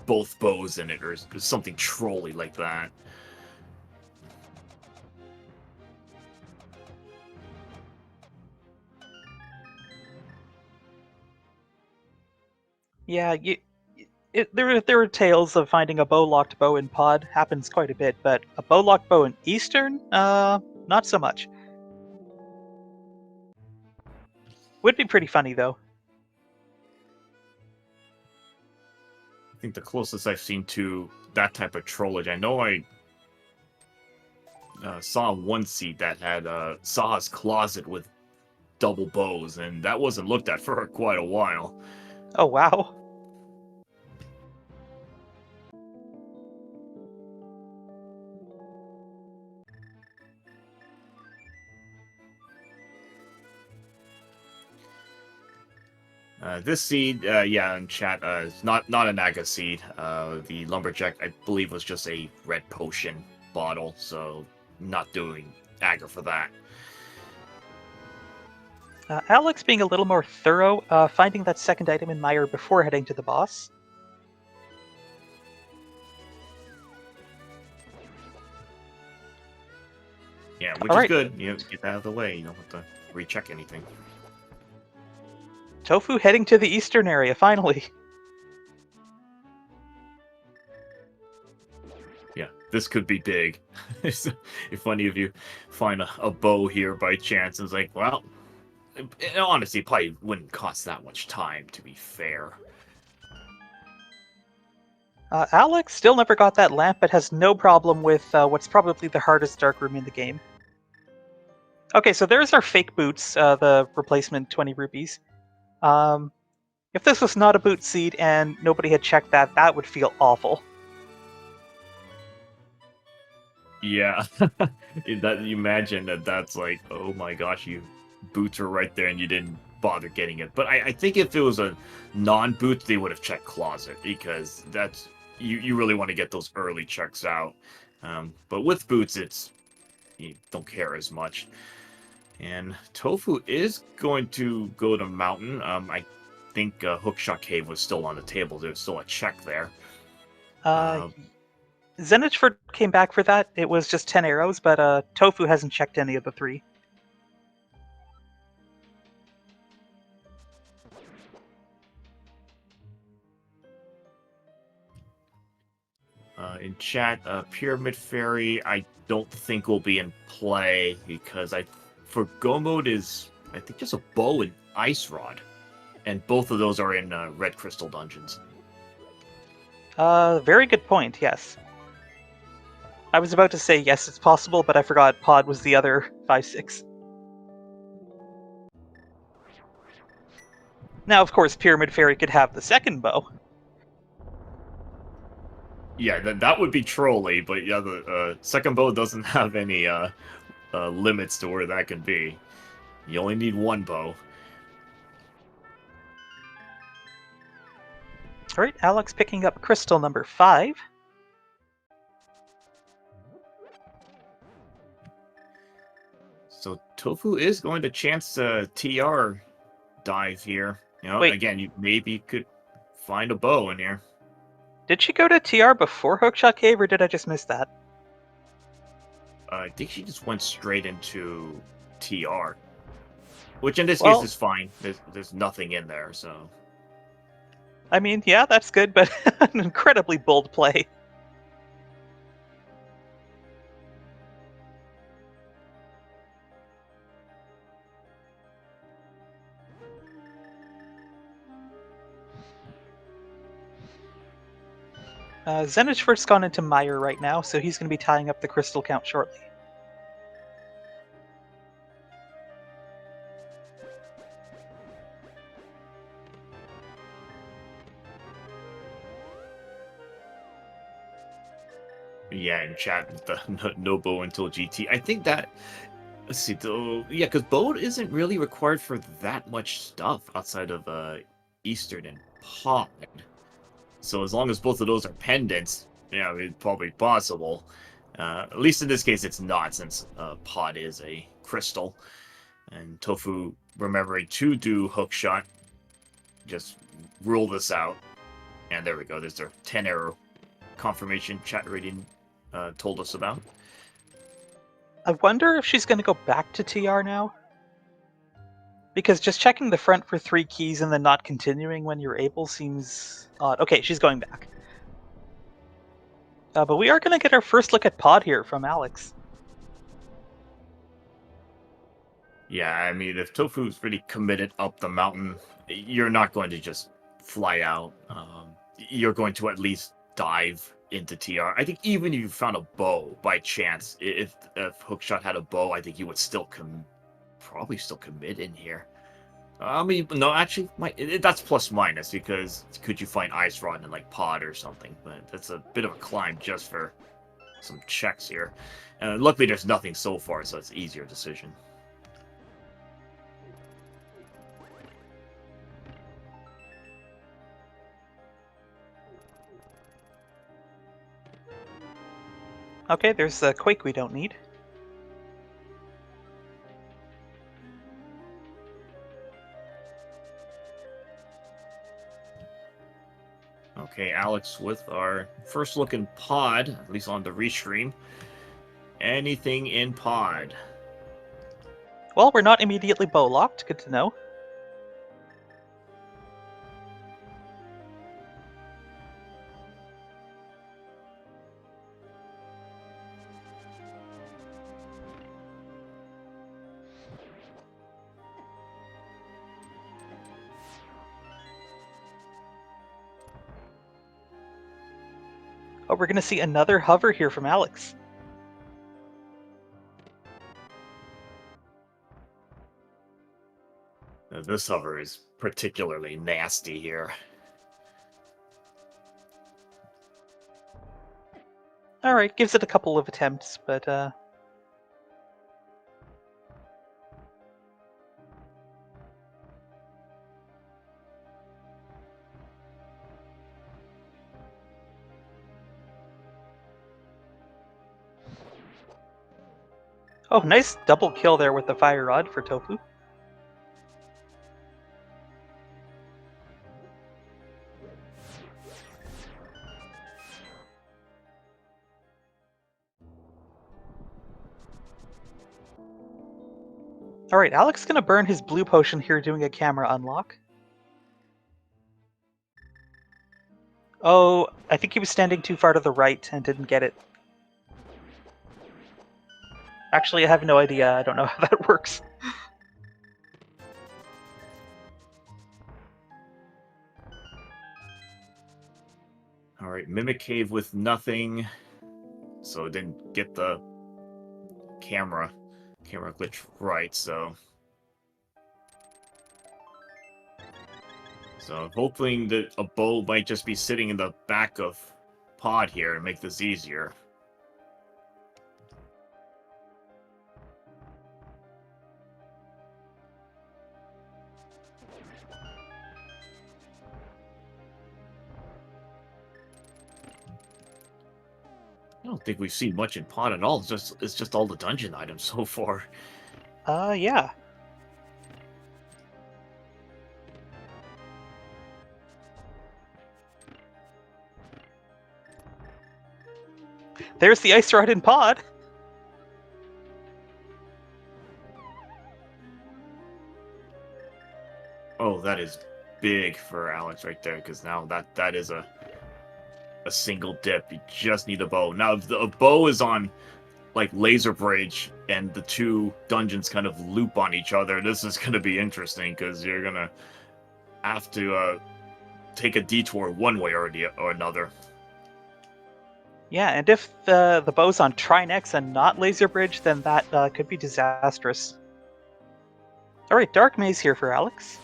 both bows in it, or something trolly like that. Yeah, there are tales of finding a bow-locked bow in Pod. Happens quite a bit, but a bow-locked bow in Eastern? Not so much. Would be pretty funny, though. I think the closest I've seen to that type of trollage, I know I saw one seed that had Saw's closet with double bows, and that wasn't looked at for quite a while. Oh, wow. This seed, yeah, in chat, is not a Naga seed. The Lumberjack, I believe, was just a red potion bottle, so not doing Agar for that. Alex being a little more thorough, finding that second item in Mire before heading to the boss. Yeah, which is good. You know, get that out of the way. You don't have to recheck anything. Tofu heading to the eastern area, finally. Yeah, this could be big. If any of you find a bow here by chance, it's like, well, honestly, it probably wouldn't cost that much time, to be fair. Alex still never got that lamp, but has no problem with what's probably the hardest dark room in the game. Okay, so there's our fake boots, the replacement 20 rupees. If this was not a boot seed and nobody had checked that, that would feel awful. Yeah, that you imagine that's like, oh my gosh, you boots were right there and you didn't bother getting it. But I think if it was a non-boot, they would have checked closet because that's you really want to get those early checks out. But with boots, it's you don't care as much. And Tofu is going to go to mountain. I think Hookshot Cave was still on the table. There's still a check there. Uh, Zenitchford came back for that. It was just 10 arrows, but Tofu hasn't checked any of the 3. In chat, Pyramid Fairy, I don't think will be in play because for Go mode is I think just a bow and ice rod, and both of those are in red crystal dungeons. Very good point, yes. I was about to say yes, it's possible, but I forgot Pod was the other 5/6. Now, of course, Pyramid Fairy could have the second bow. Yeah, that would be trolly, but yeah, the second bow doesn't have any limits to where that can be. You only need one bow. Alright, Alex picking up crystal number 5. So Tofu is going to chance TR dive here. You know, Wait. again, you maybe could find a bow in here. Did she go to TR before Hookshot Cave, or did I just miss that? I think she just went straight into TR, which in this case is fine. There's nothing in there, so. I mean, yeah, that's good, but an incredibly bold play. Zenitchford's gone into Mire right now, so he's going to be tying up the crystal count shortly. Yeah, in chat, no bow until GT. I think that. Let's see, though. Yeah, because bow isn't really required for that much stuff outside of Eastern and Pod. So as long as both of those are pendants, yeah, it's probably possible. At least in this case, it's not, since Pod is a crystal. And Tofu, remembering to do hook shot, just rule this out. And there we go. There's their 10 arrow confirmation chat rating told us about. I wonder if she's going to go back to TR now? Because just checking the front for 3 keys and then not continuing when you're able seems odd. Okay, she's going back. But we are going to get our first look at Pod here from Alex. Yeah, I mean, if Tofu's really committed up the mountain, you're not going to just fly out. You're going to at least dive into TR. I think even if you found a bow by chance, if Hookshot had a bow, I think he would still probably still commit in here. I mean, no, actually, that's plus minus, because could you find Ice Rod in like Pod or something? But that's a bit of a climb just for some checks here. Luckily, there's nothing so far, so it's an easier decision. Okay, there's the Quake we don't need. Okay, Alex, with our first look in Pod, at least on the restream. Anything in Pod? Well, we're not immediately bow locked. Good to know. Oh, we're going to see another hover here from Alex. This hover is particularly nasty here. All right, gives it a couple of attempts, but oh, nice double kill there with the fire rod for Tofu. Alright, Alex is going to burn his blue potion here doing a camera unlock. Oh, I think he was standing too far to the right and didn't get it. Actually, I have no idea. I don't know how that works. Alright, Mimic Cave with nothing. So it didn't get the camera glitch right, so hoping that a bow might just be sitting in the back of pod here and make this easier. I don't think we've seen much in pod at all. It's just all the dungeon items so far. Yeah. There's the ice rod in pod. Oh, that is big for Alex right there, because now that is a single dip. You just need a bow. Now, if the bow is on like laser bridge and the two dungeons kind of loop on each other, this is going to be interesting because you're going to have to take a detour one way or another. Yeah, and if the bow's on Trinex and not laser bridge, then that could be disastrous. Alright, Dark Maze here for Alex.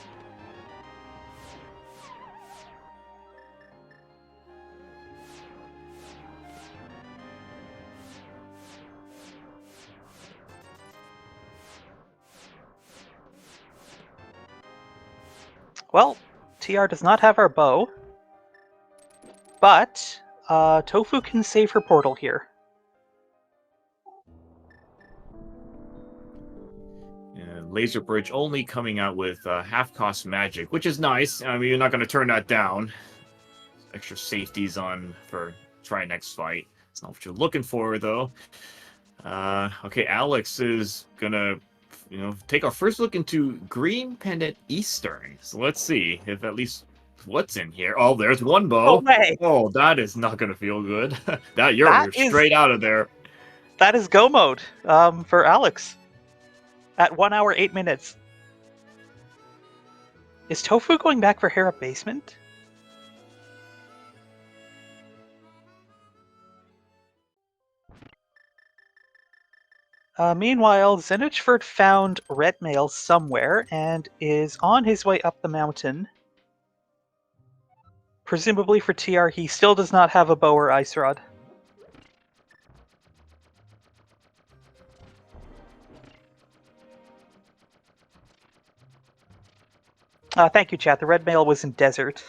Well, TR does not have our bow, but Tofu can save her portal here. Laser bridge only coming out with half-cost magic, which is nice. I mean, you're not going to turn that down. Extra safeties on for try next fight. It's not what you're looking for, though. Okay, Alex is gonna, take our first look into Green Pendant Eastern. So let's see if at least what's in here. Oh, there's one bow. No way! Oh, that is not gonna feel good. You're That is- straight out of there. That is go mode for Alex. At 1 hour, 8 minutes. Is Tofu going back for Hera Basement? Meanwhile, Zenitchford found red mail somewhere and is on his way up the mountain. Presumably for TR, he still does not have a bow or ice rod. Thank you, chat. The red mail was in desert.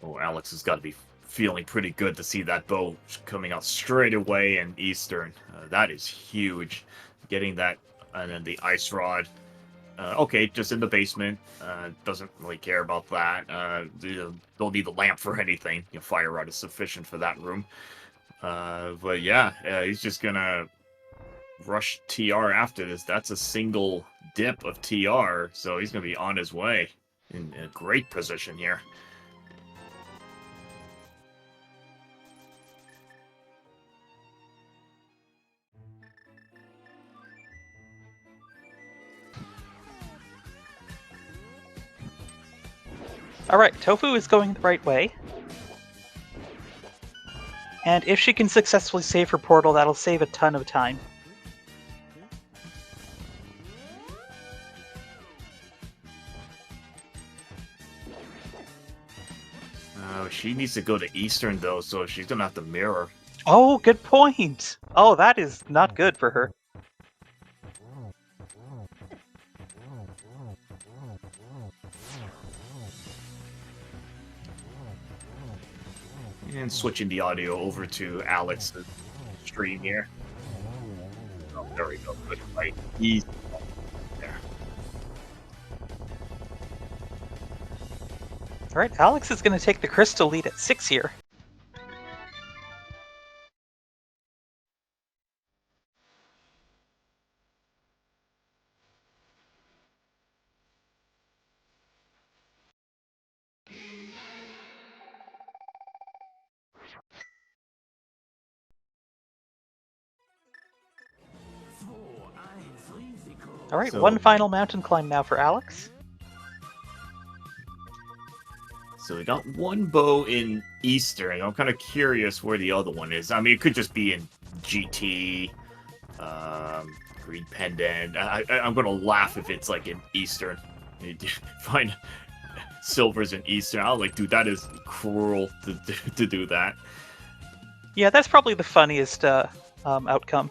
Oh, Alex has got to be feeling pretty good to see that bow coming out straight away in Eastern. That is huge. Getting that, and then the ice rod. Okay, just in the basement. Doesn't really care about that. Don't need the lamp for anything. Fire rod is sufficient for that room. But yeah, he's just gonna rush TR after this. That's a single dip of TR, so he's gonna be on his way in a great position here. Alright, Tofu is going the right way. And if she can successfully save her portal, that'll save a ton of time. She needs to go to Eastern, though, so she's gonna have to mirror. Oh, good point! Oh, that is not good for her. And switching the audio over to Alex's stream here. Oh, there we go. Good fight. Easy. There. Alright, Alex is going to take the crystal lead at 6 here. Alright, So- one final mountain climb now for Alex. So we got one bow in Eastern. I'm kind of curious where the other one is. I mean, it could just be in GT, Green Pendant. I'm gonna laugh if it's like in Eastern. Find silvers in Eastern. I'll like, dude, that is cruel to do that. Yeah, that's probably the funniest outcome.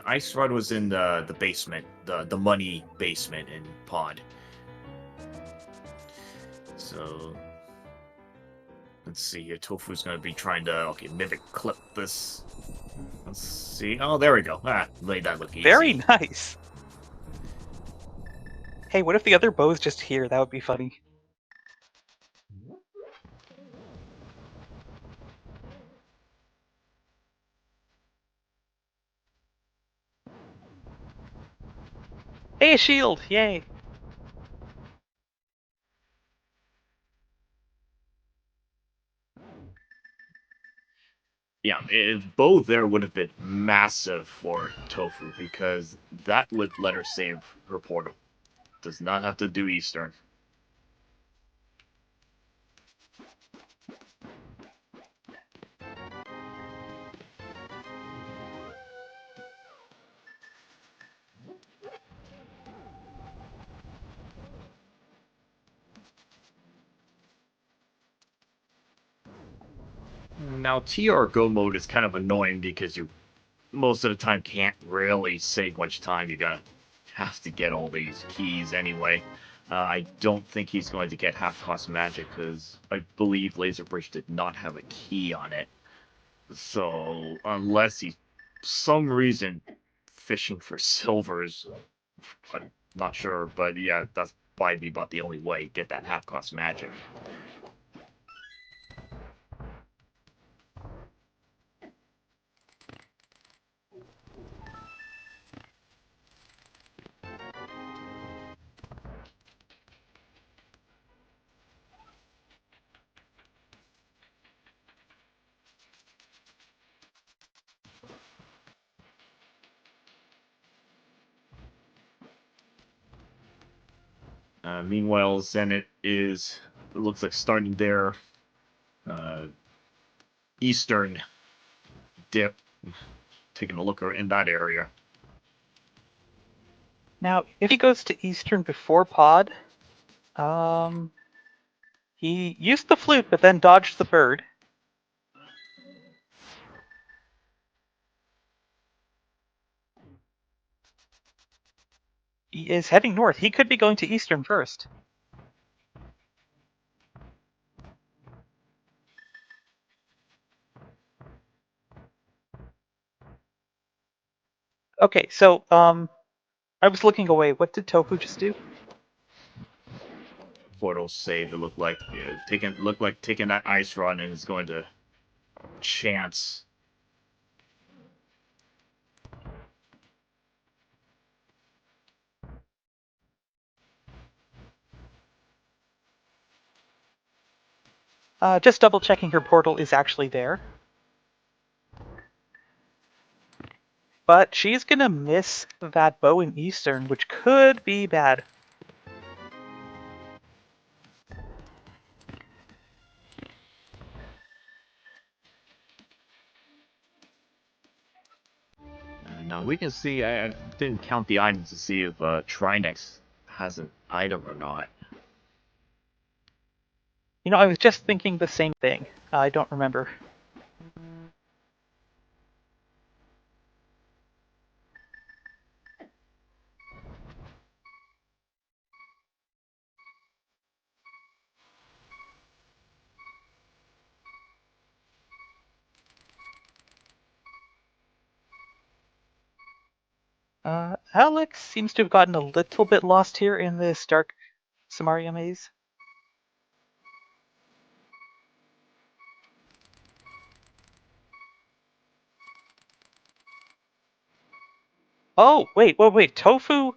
Ice Rod was in the basement, the money basement in Pod. So let's see here. Tofu's gonna be trying to mimic clip this. Let's see. Oh, there we go. Made that look easy. Very nice. Hey, what if the other bow's just here? That would be funny. Hey, a shield! Yay! Yeah, both there would have been massive for Tofu because that would let her save her portal. Does not have to do Eastern. Now, TR Go mode is kind of annoying because you most of the time can't really save much time. You gotta have to get all these keys anyway. I don't think he's going to get half cost magic because I believe Laser Bridge did not have a key on it. So unless he's some reason fishing for silvers, I'm not sure. But yeah, that's probably about the only way to get that half cost magic. Meanwhile, Zenit is, it looks like, starting their eastern dip, taking a look in that area. Now, if he goes to Eastern before Pod, he used the flute but then dodged the bird. He is heading north. He could be going to Eastern first. Okay, so I was looking away. What did Tofu just do? Portal save. It looked like taking that ice run and it's going to chance. Just double checking her portal is actually there. But she's gonna miss that bow in Eastern, which could be bad. Now we can see. I didn't count the items to see if Trinex has an item or not. You know, I was just thinking the same thing. I don't remember. Alex seems to have gotten a little bit lost here in this dark Samaria maze. Oh, wait, Tofu?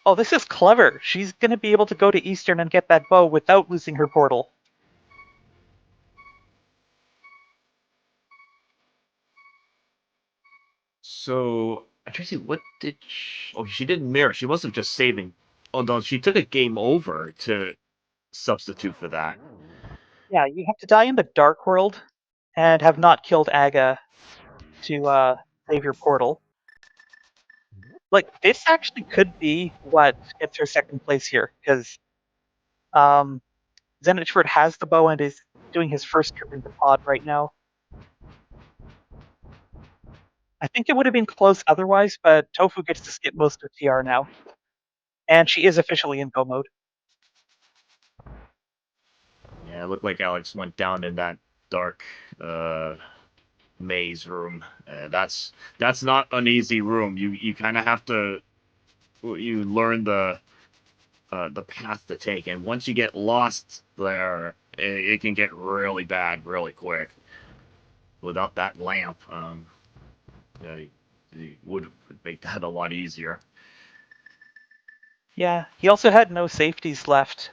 Oh, this is clever. She's gonna be able to go to Eastern and get that bow without losing her portal. So, Tracy, what did she... Oh, she didn't mirror. She wasn't just saving. Oh, no, she took a game over to substitute for that. Yeah, you have to die in the Dark World and have not killed Aga to save your portal. Like, this actually could be what gets her second place here, because um, Zenitchford has the bow and is doing his first trip into pod right now. I think it would have been close otherwise, but Tofu gets to skip most of TR now. And she is officially in go mode. Yeah, it looked like Alex went down in that dark maze room. That's not an easy room. You kind of have to you learn the path to take, and once you get lost there, it can get really bad really quick. Without that lamp, yeah, you would make that a lot easier. Yeah, he also had no safeties left,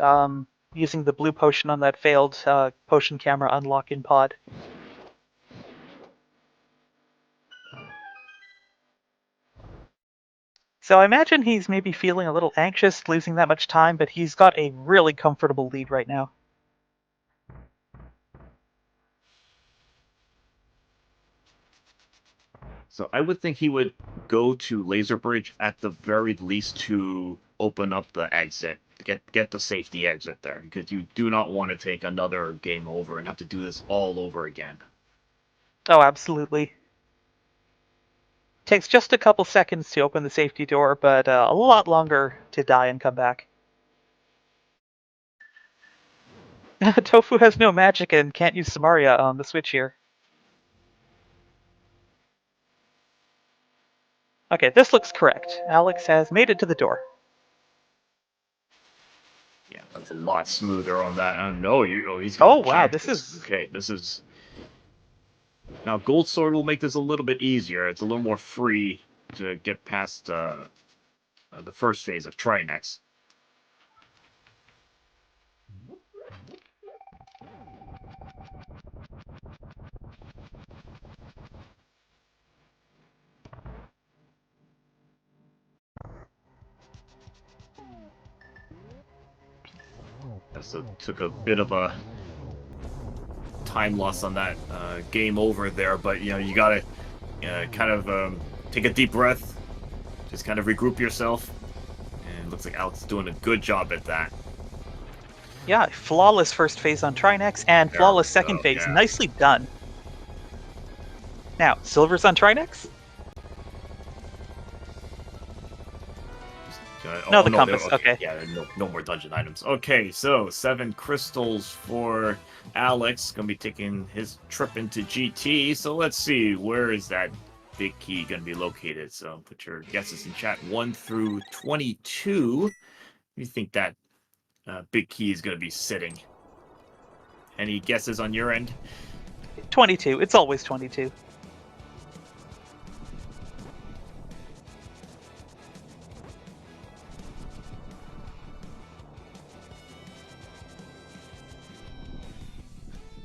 using the blue potion on that failed potion camera unlock in pod. So I imagine he's maybe feeling a little anxious losing that much time, but he's got a really comfortable lead right now. So I would think he would go to Laser Bridge at the very least to open up the exit, get the safety exit there, because you do not want to take another game over and have to do this all over again. Oh, absolutely. Takes just a couple seconds to open the safety door, but a lot longer to die and come back. Tofu has no magic and can't use Samaria on the Switch here. Okay, this looks correct. Alex has made it to the door. Yeah, that's a lot smoother on that. I know you. Oh, he's Oh gonna wow, catch this this. is... Okay, this is now Gold Sword will make this a little bit easier. It's a little more free to get past the first phase of Trinex. So took a bit of a time loss on that game over there, but you gotta kind of take a deep breath, just kind of regroup yourself, and it looks like Alex is doing a good job at that. Yeah, flawless first phase on Trinex and There flawless we second go, phase. yeah. Nicely done. Now, silver's on Trinex? No, the compass. Okay. Yeah, no more dungeon items. Okay, so 7 crystals for Alex. Gonna be taking his trip into GT. So let's see, where is that big key going to be located. So put your guesses in chat 1 through 22. Where you think that big key is going to be sitting? Any guesses on your end? 22. It's always 22.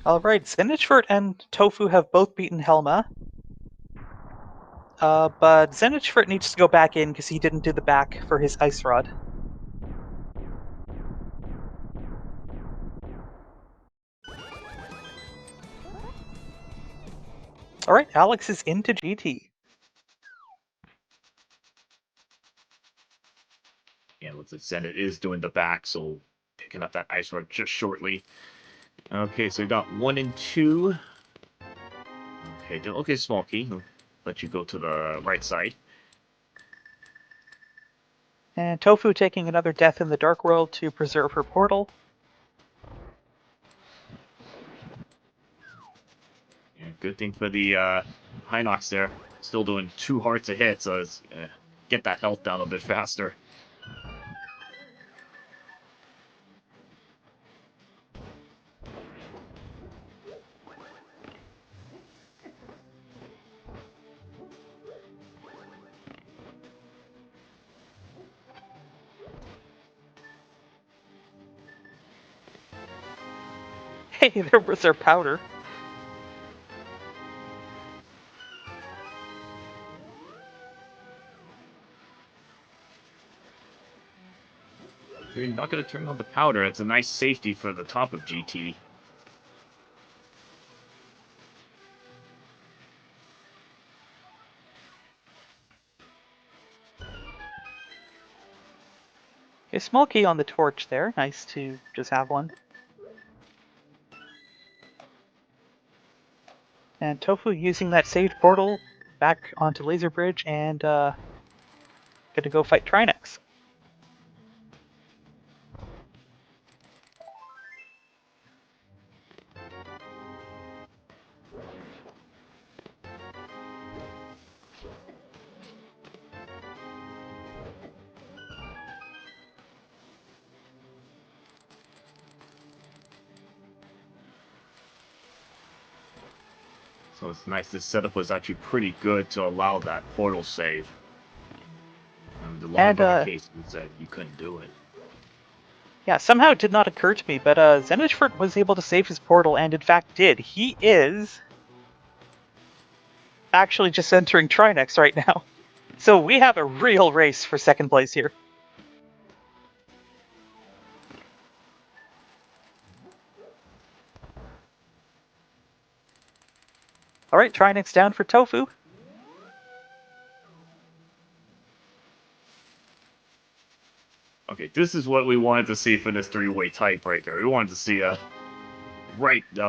Alright, Zenitchfort and Tofu have both beaten Helma. But Zenitchfort needs to go back in because he didn't do the back for his Ice Rod. Alright, Alex is into GT. Yeah, looks like Zenit is doing the back, so picking up that ice rod just shortly. Okay, so we got 1 and 2. Okay, small key. I'll let you go to the right side. And Tofu taking another death in the Dark World to preserve her portal. Yeah, good thing for the Hinox there. Still doing 2 hearts a hit, so it's, get that health down a bit faster. Hey, there was our powder. You're not going to turn on the powder. It's a nice safety for the top of GT. A small key on the torch there. Nice to just have one. And Tofu using that saved portal back onto Laser Bridge and gonna go fight Trinex. So it's nice. This setup was actually pretty good to allow that portal save. A lot of other cases that you couldn't do it. Yeah, somehow it did not occur to me, but Zenitchfort was able to save his portal, and in fact did. He is actually just entering Trinex right now. So we have a real race for second place here. Alright, Trinex down for Tofu. Okay, this is what we wanted to see for this 3-way tiebreaker. We wanted to see a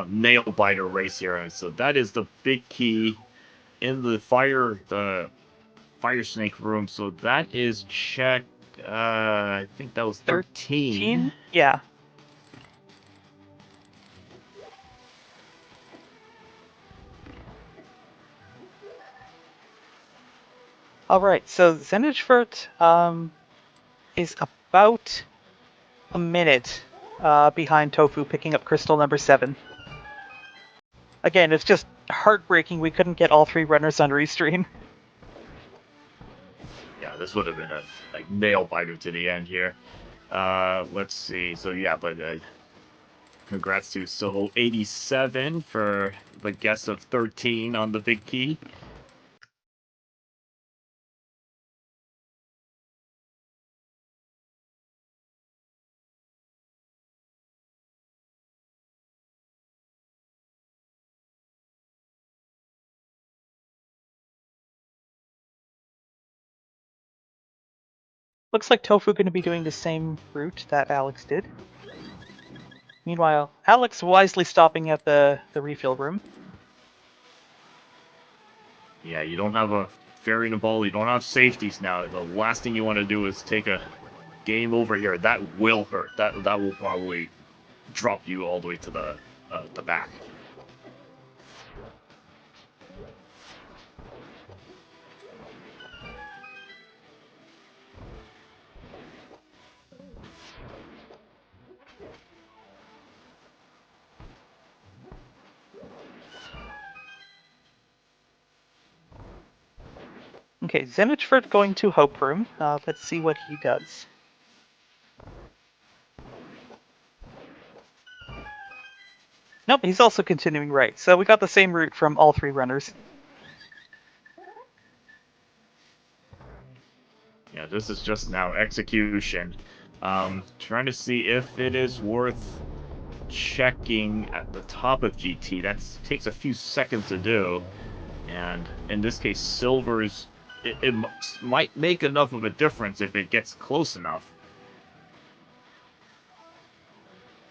nail biter race here, and so that is the big key in the fire snake room. So that is check. I think that was 13. Yeah. Alright, so Zenitchfort is about a minute behind Tofu picking up crystal number 7. Again, it's just heartbreaking we couldn't get all 3 runners on restream. Yeah, this would have been a nail biter to the end here. Let's see. So yeah, but congrats to Soho87 for the guess of 13 on the big key. Looks like Tofu going to be doing the same route that Alex did. Meanwhile, Alex wisely stopping at the refill room. Yeah, you don't have a fairy in the ball. You don't have safeties now. The last thing you want to do is take a game over here. That will hurt. That will probably drop you all the way to the back. Okay, Zenitchford going to Hope Room. Let's see what he does. Nope, he's also continuing right. So we got the same route from all three runners. Yeah, this is just now execution. Trying to see if it is worth checking at the top of GT. That takes a few seconds to do. And in this case, Silver's it might make enough of a difference if it gets close enough.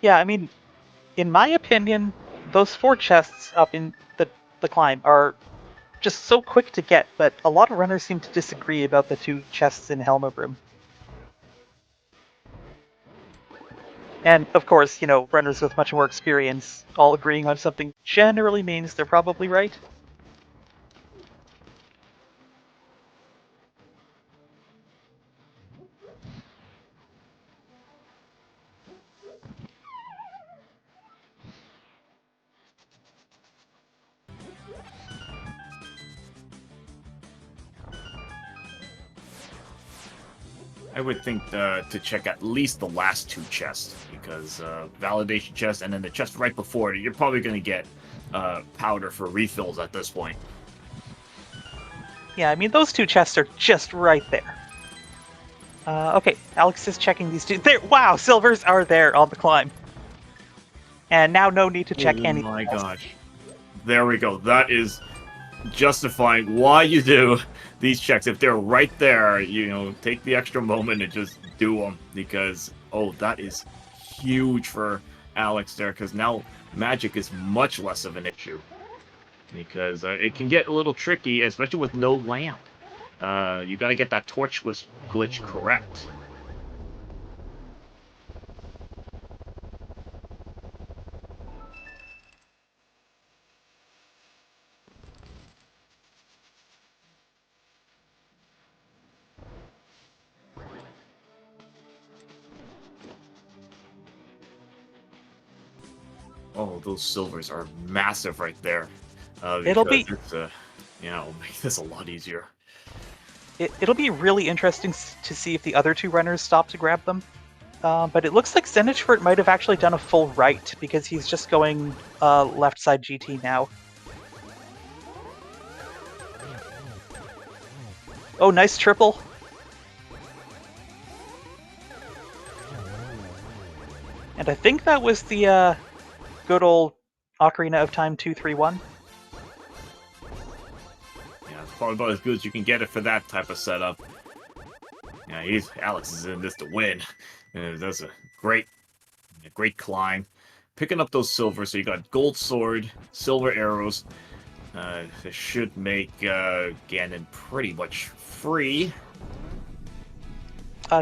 Yeah, I mean, in my opinion, those 4 chests up in the climb are just so quick to get, but a lot of runners seem to disagree about the 2 chests in Helma Room. And of course, runners with much more experience all agreeing on something generally means they're probably right. I would think to check at least the last 2 chests, because validation chest and then the chest right before it, you're probably going to get powder for refills at this point. Yeah, I mean, those 2 chests are just right there. Okay, Alex is checking these 2. There, wow, silvers are there on the climb. And now no need to check anything Oh my else. gosh. There we go. That is justifying why you do these checks. If they're right there, take the extra moment and just do them, because that is huge for Alex there, because now magic is much less of an issue, because it can get a little tricky, especially with no lamp. You got to get that torchless glitch correct. Oh, those silvers are massive right there. It'll Because be it's it'll make this a lot easier. it'll be really interesting to see if the other 2 runners stop to grab them. But it looks like Zenitchford might have actually done a full right, because he's just going left side GT now. Oh, nice triple. And I think that was the good old Ocarina of Time 231. Yeah, it's probably about as good as you can get it for that type of setup. Yeah, Alex is in this to win. And that's a great climb. Picking up those silver, so you got gold sword, silver arrows. This should make Ganon pretty much free.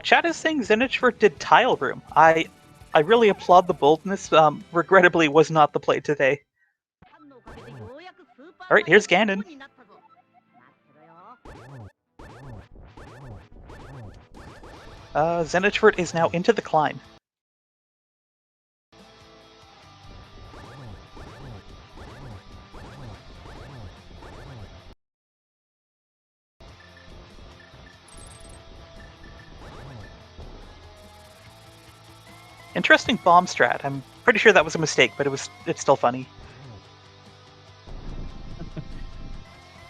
Chat is saying Zenitchford did Tile Room. I really applaud the boldness. Regrettably, was not the play today. All right, here's Ganon. Zenitchford is now into the climb. Interesting bomb strat. I'm pretty sure that was a mistake, but it's still funny.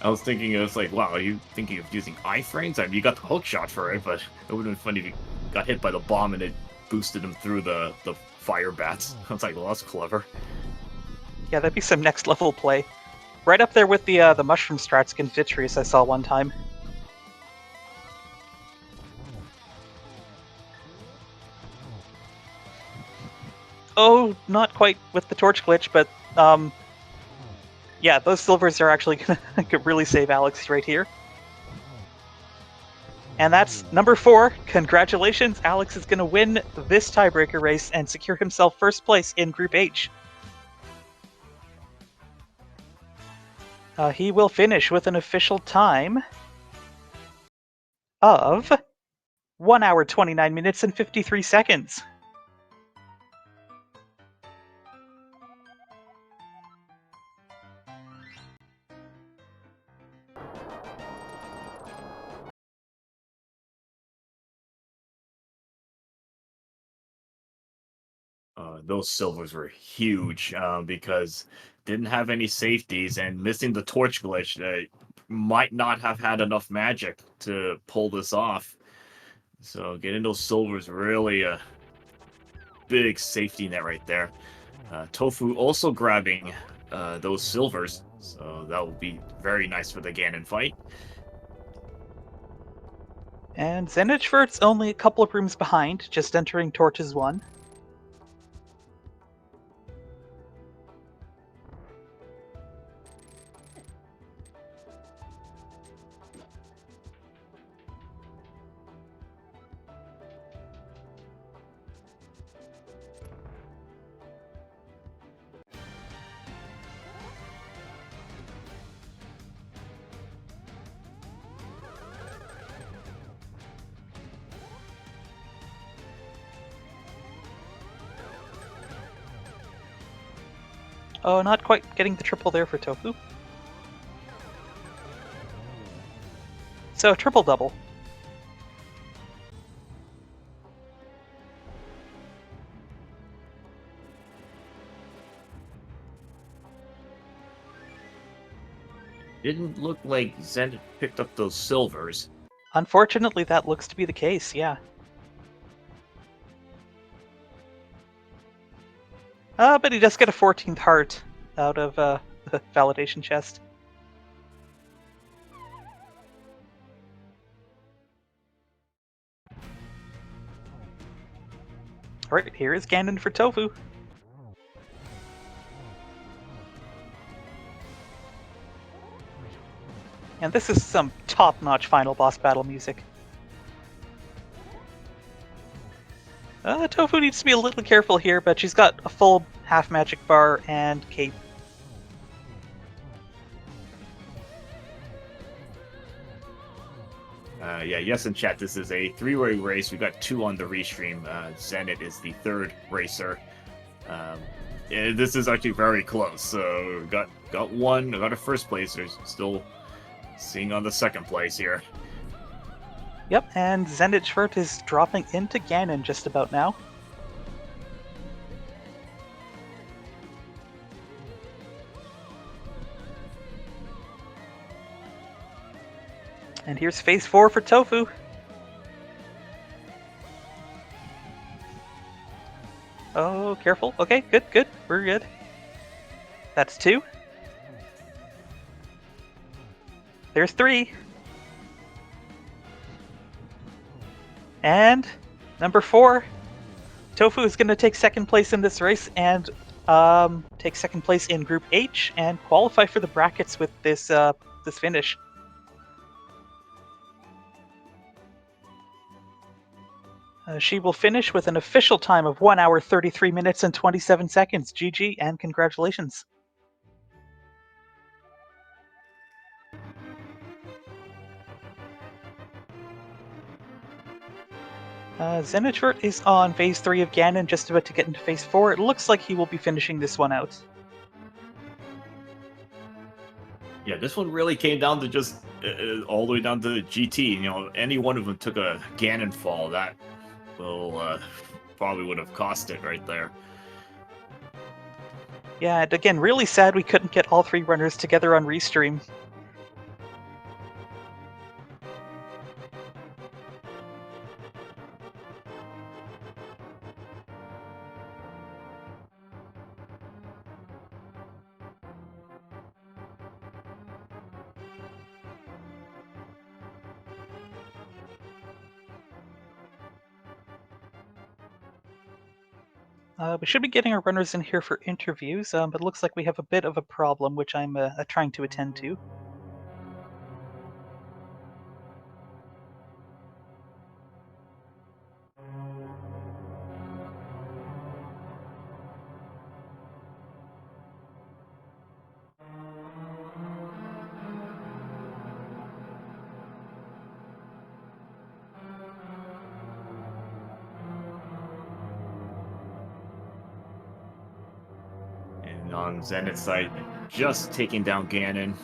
I was thinking, it's like, wow, are you thinking of using iframes? I mean, you got the hook shot for it, but it would have been funny if you got hit by the bomb and it boosted him through the fire bats. I was like, well, that's clever. Yeah, that'd be some next level play. Right up there with the mushroom strats against Vitreous I saw one time. Oh, not quite with the torch glitch, but yeah, those silvers are actually gonna could really save Alex right here. And that's number 4. Congratulations, Alex is gonna win this tiebreaker race and secure himself first place in Group H. He will finish with an official time of 1 hour, 29 minutes, and 53 seconds. those silvers were huge because didn't have any safeties and missing the torch glitch. Might not have had enough magic to pull this off. So getting those silvers really a big safety net right there. Tofu also grabbing those silvers, so that will be very nice for the Ganon fight. And Zenitchvert's only a couple of rooms behind, just entering Torches 1. Oh, not quite getting the triple there for Tofu. So, triple-double. Didn't look like Zen picked up those silvers. Unfortunately, that looks to be the case, yeah. But he does get a 14th heart out of the validation chest. Alright, here is Ganon for Tofu. And this is some top-notch final boss battle music. Tofu needs to be a little careful here, but she's got a full half magic bar and cape. Yeah, yes, in chat, this is a three-way race. We got 2 on the restream. Zenit is the 3rd racer. This is actually very close. So got one, got a first placer. Still seeing on the 2nd place here. Yep, and Zenitchvert is dropping into Ganon just about now. And here's phase 4 for Tofu. Oh, careful. Okay, good. We're good. That's 2. There's 3. And number 4. Tofu is going to take 2nd place in this race and take 2nd place in Group H and qualify for the brackets with this this finish. She will finish with an official time of 1 hour 33 minutes and 27 seconds. GG and congratulations. Zenitchvert is on phase 3 of Ganon, just about to get into phase 4. It looks like he will be finishing this one out. Yeah, this one really came down to just all the way down to GT. You know, any one of them took a Ganon fall, that will probably would have cost it right there. Yeah, and again, really sad we couldn't get all 3 runners together on Restream. We should be getting our runners in here for interviews, but it looks like we have a bit of a problem, which I'm trying to attend to. And on Zenit's side, just taking down Ganon.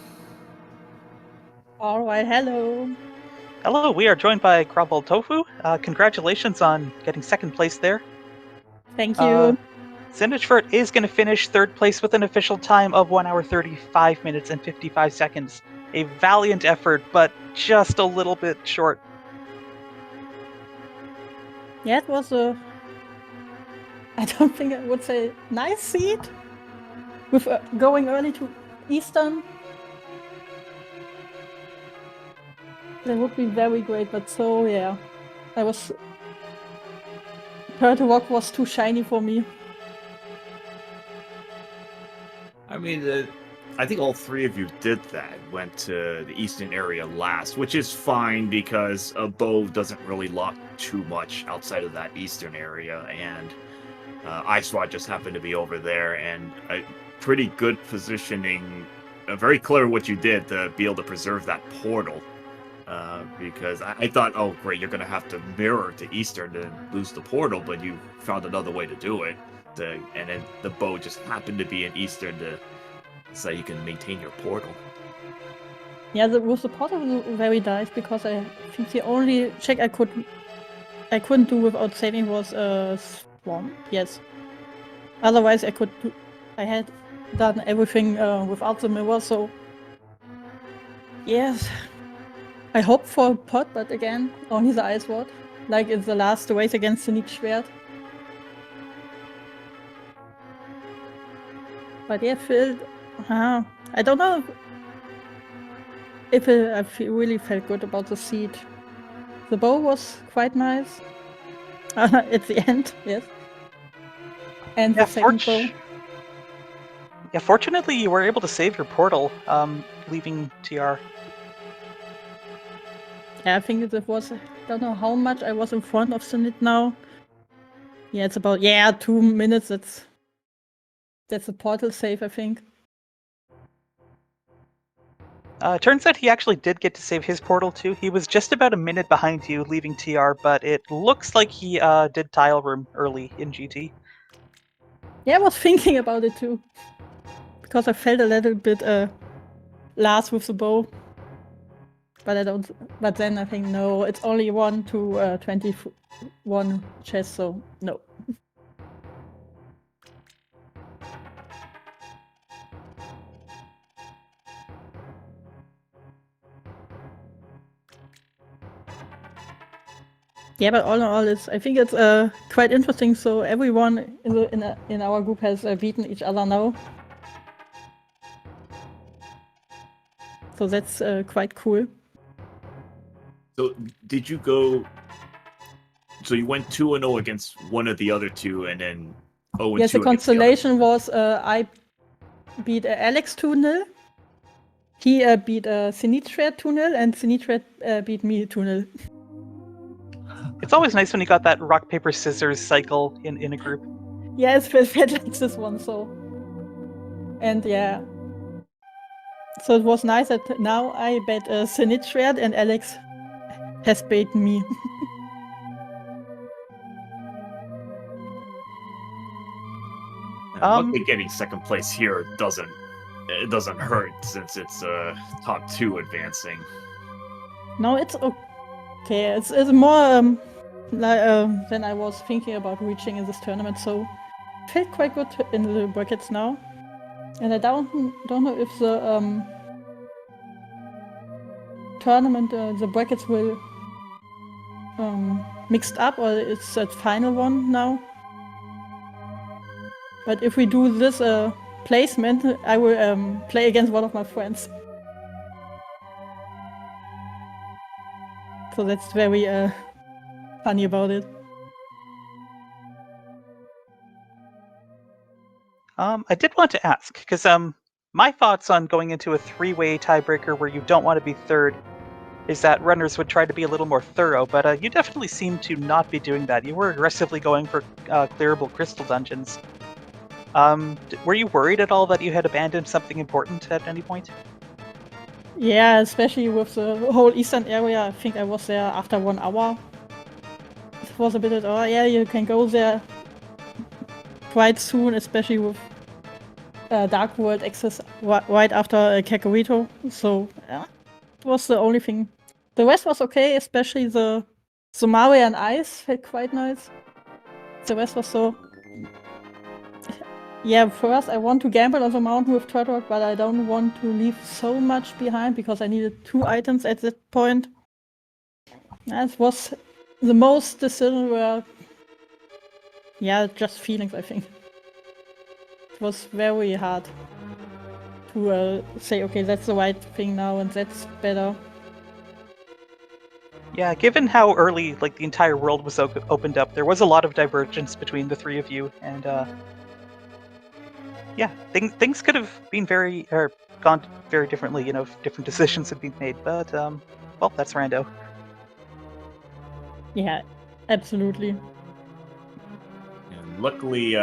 Alright, hello. Hello, we are joined by Krawalltofu. Congratulations on getting 2nd place there. Thank you. Sandwichford is going to finish third place with an official time of 1 hour 35 minutes and 55 seconds. A valiant effort, but just a little bit short. Yeah, it was a... I don't think I would say nice seed. With going early to Eastern. That would be very great, but so, yeah. Turtle Rock was too shiny for me. I mean, I think all three of you did that. Went to the eastern area last, which is fine because a bow doesn't really lock too much outside of that eastern area, and Ice Rod just happened to be over there, and a pretty good positioning. Very clear what you did to be able to preserve that portal. Because I thought, oh great, you're gonna have to mirror to Eastern to lose the portal, but you found another way to do it. And then the bow just happened to be in Eastern so you can maintain your portal. Yeah, with the portal was very nice because I think the only check I couldn't do without saving was Swarm. Yes. Otherwise, I had done everything without the mirror. So yes. I hope for a pot, but again, only the Ice Rod. Like in the last race against the Nick Schwert. But yeah, Phil, I don't know if I really felt good about the seed. The bow was quite nice. At the end, yes. And the second bow. Yeah, fortunately you were able to save your portal, leaving TR. Yeah, I think it was, I don't know how much I was in front of Zenit now. Yeah, it's about, 2 minutes. That's a portal save, I think. Turns out he actually did get to save his portal too. He was just about a minute behind you, leaving TR, but it looks like he did tile room early in GT. Yeah, I was thinking about it too. Because I felt a little bit last with the bow. But then I think no, it's only 1 to 21 chess, so no. Yeah, but all in all, I think it's quite interesting. So everyone in our group has beaten each other now. So that's quite cool. So did you go? So you went 2-0 against one of the other two, and then 0-2. Yes, the constellation was I beat Alex 2-0. He beat Sinitred 2-0, and Sinitred beat me 2-0. It's always nice when you got that rock paper scissors cycle in a group. Yeah, it's felt like this one. So, and yeah. So it was nice that now I bet Sinitred and Alex has beaten me. Luckily, getting second place here doesn't hurt since it's top 2 advancing. No, it's okay. It's more than I was thinking about reaching in this tournament. So I felt quite good in the brackets now, and I don't know if the tournament the brackets will mixed up or it's that final one now. But if we do this placement, I will play against one of my friends. So that's very funny about it. I did want to ask, because my thoughts on going into a 3-way tiebreaker where you don't want to be third is that runners would try to be a little more thorough, but you definitely seem to not be doing that. You were aggressively going for clearable crystal dungeons. Were you worried at all that you had abandoned something important at any point? Yeah, especially with the whole eastern area. I think I was there after 1 hour. It was a bit of, you can go there quite soon, especially with Dark World access right after Kakarito. So yeah, it was the only thing. The rest was okay, especially the Somalia and Ice felt quite nice. The rest was so... yeah, first I want to gamble on the mountain with Turtle, but I don't want to leave so much behind because I needed 2 items at that point. That was the most decision where, yeah, just feelings, I think. It was very hard to say, okay, that's the right thing now and that's better. Yeah, given how early like the entire world was opened up, there was a lot of divergence between the three of you, and yeah, things could have been gone very differently. You know, if different decisions had been made. But well, that's Rando. Yeah, absolutely. And luckily,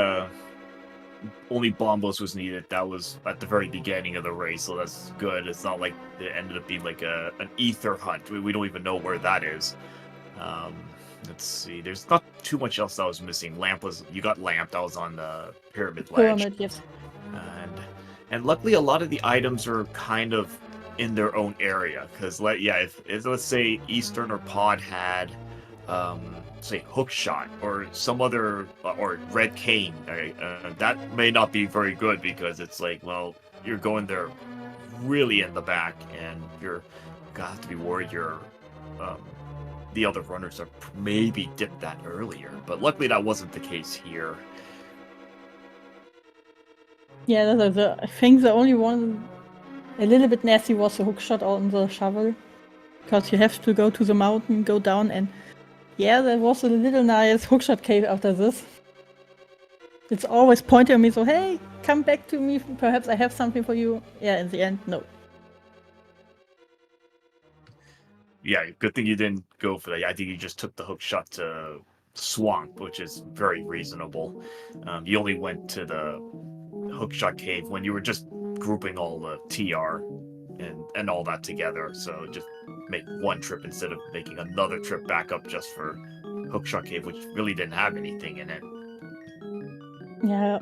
only Bombos was needed. That was at the very beginning of the race, so that's good. It's not like it ended up being like an ether hunt. We don't even know where that is. Let's see. There's not too much else that was missing. You got Lamp. That was on the pyramid ledge. Pyramid, yes. And luckily, a lot of the items are kind of in their own area. Because if let's say Eastern or Pod had, say Hookshot or some other or Red Cane, that may not be very good because it's like, well, you're going there really in the back, and you're gonna have to be worried the other runners are maybe dipped that earlier. But luckily, that wasn't the case here. Yeah, I think the only one a little bit nasty was the hookshot on the shovel. Because you have to go to the mountain, go down, and yeah, there was a little nice hookshot cave after this. It's always pointing at me, so hey, come back to me, perhaps I have something for you. Yeah, in the end, no. Yeah, good thing you didn't go for that. I think you just took the hook shot to Swamp, which is very reasonable. You only went to the hookshot cave when you were just grouping all the TR and all that together. So just make one trip instead of making another trip back up just for hookshot cave, which really didn't have anything in it. Yeah.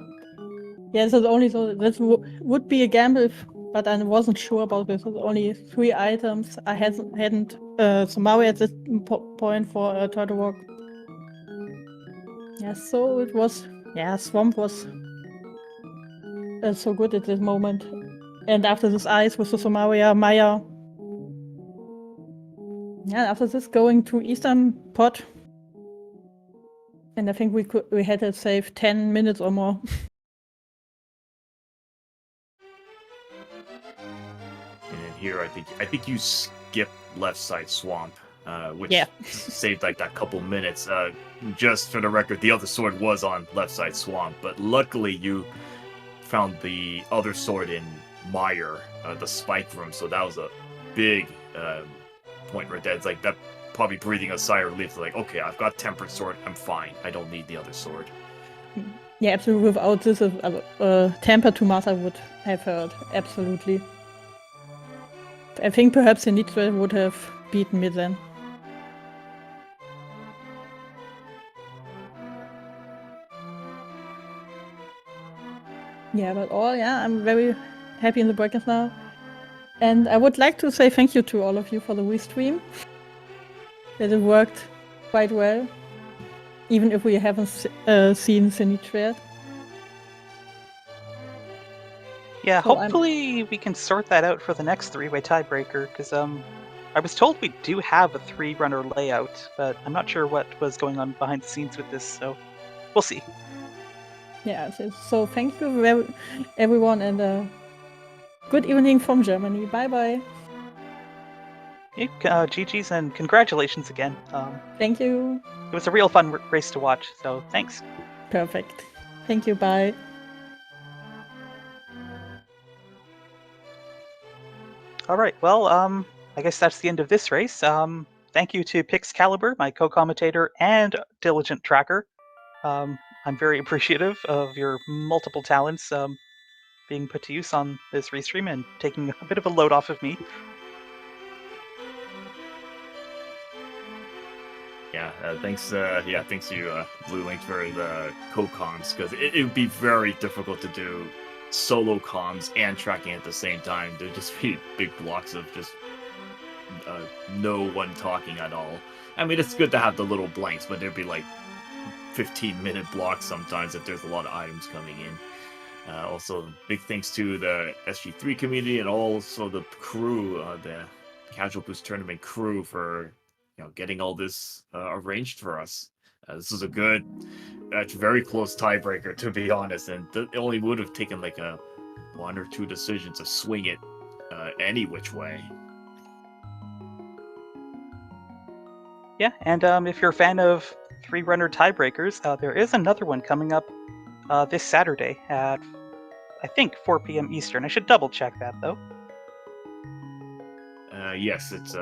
So this would be a gamble, but I wasn't sure about this. There's only 3 items. I hadn't Somali at this point for Turtle Walk. Yeah, so it was. Yeah, Swamp was so good at this moment. And after this ice with the Somalia Maya. Yeah, after this going to Eastern Pot. And I think we had to save 10 minutes or more. And here, I think you skipped left side Swamp, which saved like that couple minutes. Just for the record, the other sword was on left side Swamp, but luckily you found the other sword in Mire, the spike room, so that was a big point right there. It's like that, probably breathing a sigh of relief, like, okay, I've got tempered sword, I'm fine, I don't need the other sword. Yeah, absolutely. Without this, tempered Tomasa would have hurt, absolutely. I think perhaps Sinitra would have beaten me then. Yeah, but I'm very happy in the breakers now. And I would like to say thank you to all of you for the restream. That it worked quite well. Even if we haven't seen Sinitra. Yeah, so hopefully we can sort that out for the next 3-way tiebreaker, because I was told we do have a 3-runner layout, but I'm not sure what was going on behind the scenes with this, so we'll see. Yeah, so thank you everyone, and good evening from Germany. Bye-bye. GG's and congratulations again. Thank you. It was a real fun race to watch, so thanks. Perfect. Thank you, bye. All right, well, I guess that's the end of this race. Thank you to Pixcalibur, my co-commentator and diligent tracker. I'm very appreciative of your multiple talents being put to use on this restream and taking a bit of a load off of me. Yeah, thanks to Blue Link for the co-comms, because it would be very difficult to do solo comms and tracking at the same time. There'd just be big blocks of just no one talking at all. I mean, it's good to have the little blanks, but there'd be like 15-minute blocks sometimes if there's a lot of items coming in. Also, big thanks to the SG3 community and also the crew, the Casual Boost Tournament crew, for getting all this arranged for us. This was a good, very close tiebreaker, to be honest, and it only would have taken like a 1 or 2 decisions to swing it any which way. Yeah, and if you're a fan of 3-runner tiebreakers, there is another one coming up this Saturday at, I think, 4 p.m. Eastern. I should double check that, though. Yes, it's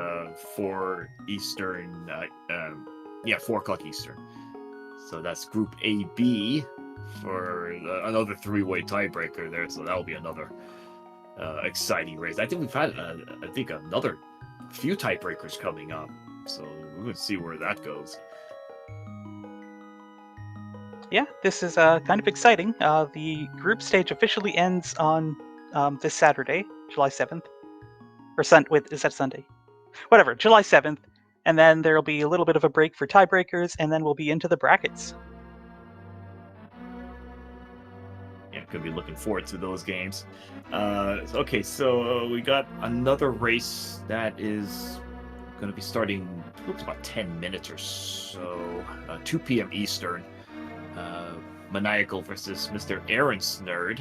4 Eastern. 4 o'clock Eastern. So that's Group AB for another 3-way tiebreaker there. So that'll be another exciting race. I think we've had, another few tiebreakers coming up. So we're going to see where that goes. Yeah, this is kind of exciting. The group stage officially ends on this Saturday, July 7th. Or wait, is that Sunday? Whatever, July 7th. And then there'll be a little bit of a break for tiebreakers, and then we'll be into the brackets. Yeah, could be looking forward to those games. Okay, so we got another race that is going to be starting, looks about 10 minutes or so, 2 p.m. Eastern. Maniacal versus Mr. Aaron Snerd.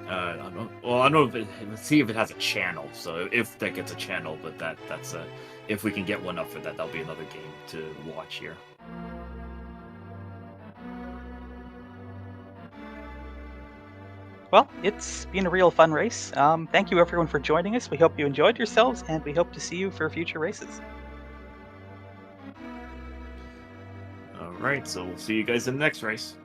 I don't know. Well, I don't know let's see if it has a channel. So if that gets a channel, but that's if we can get one up for that, that'll be another game to watch here. Well, it's been a real fun race. Thank you everyone for joining us. We hope you enjoyed yourselves, and we hope to see you for future races. All right, so we'll see you guys in the next race.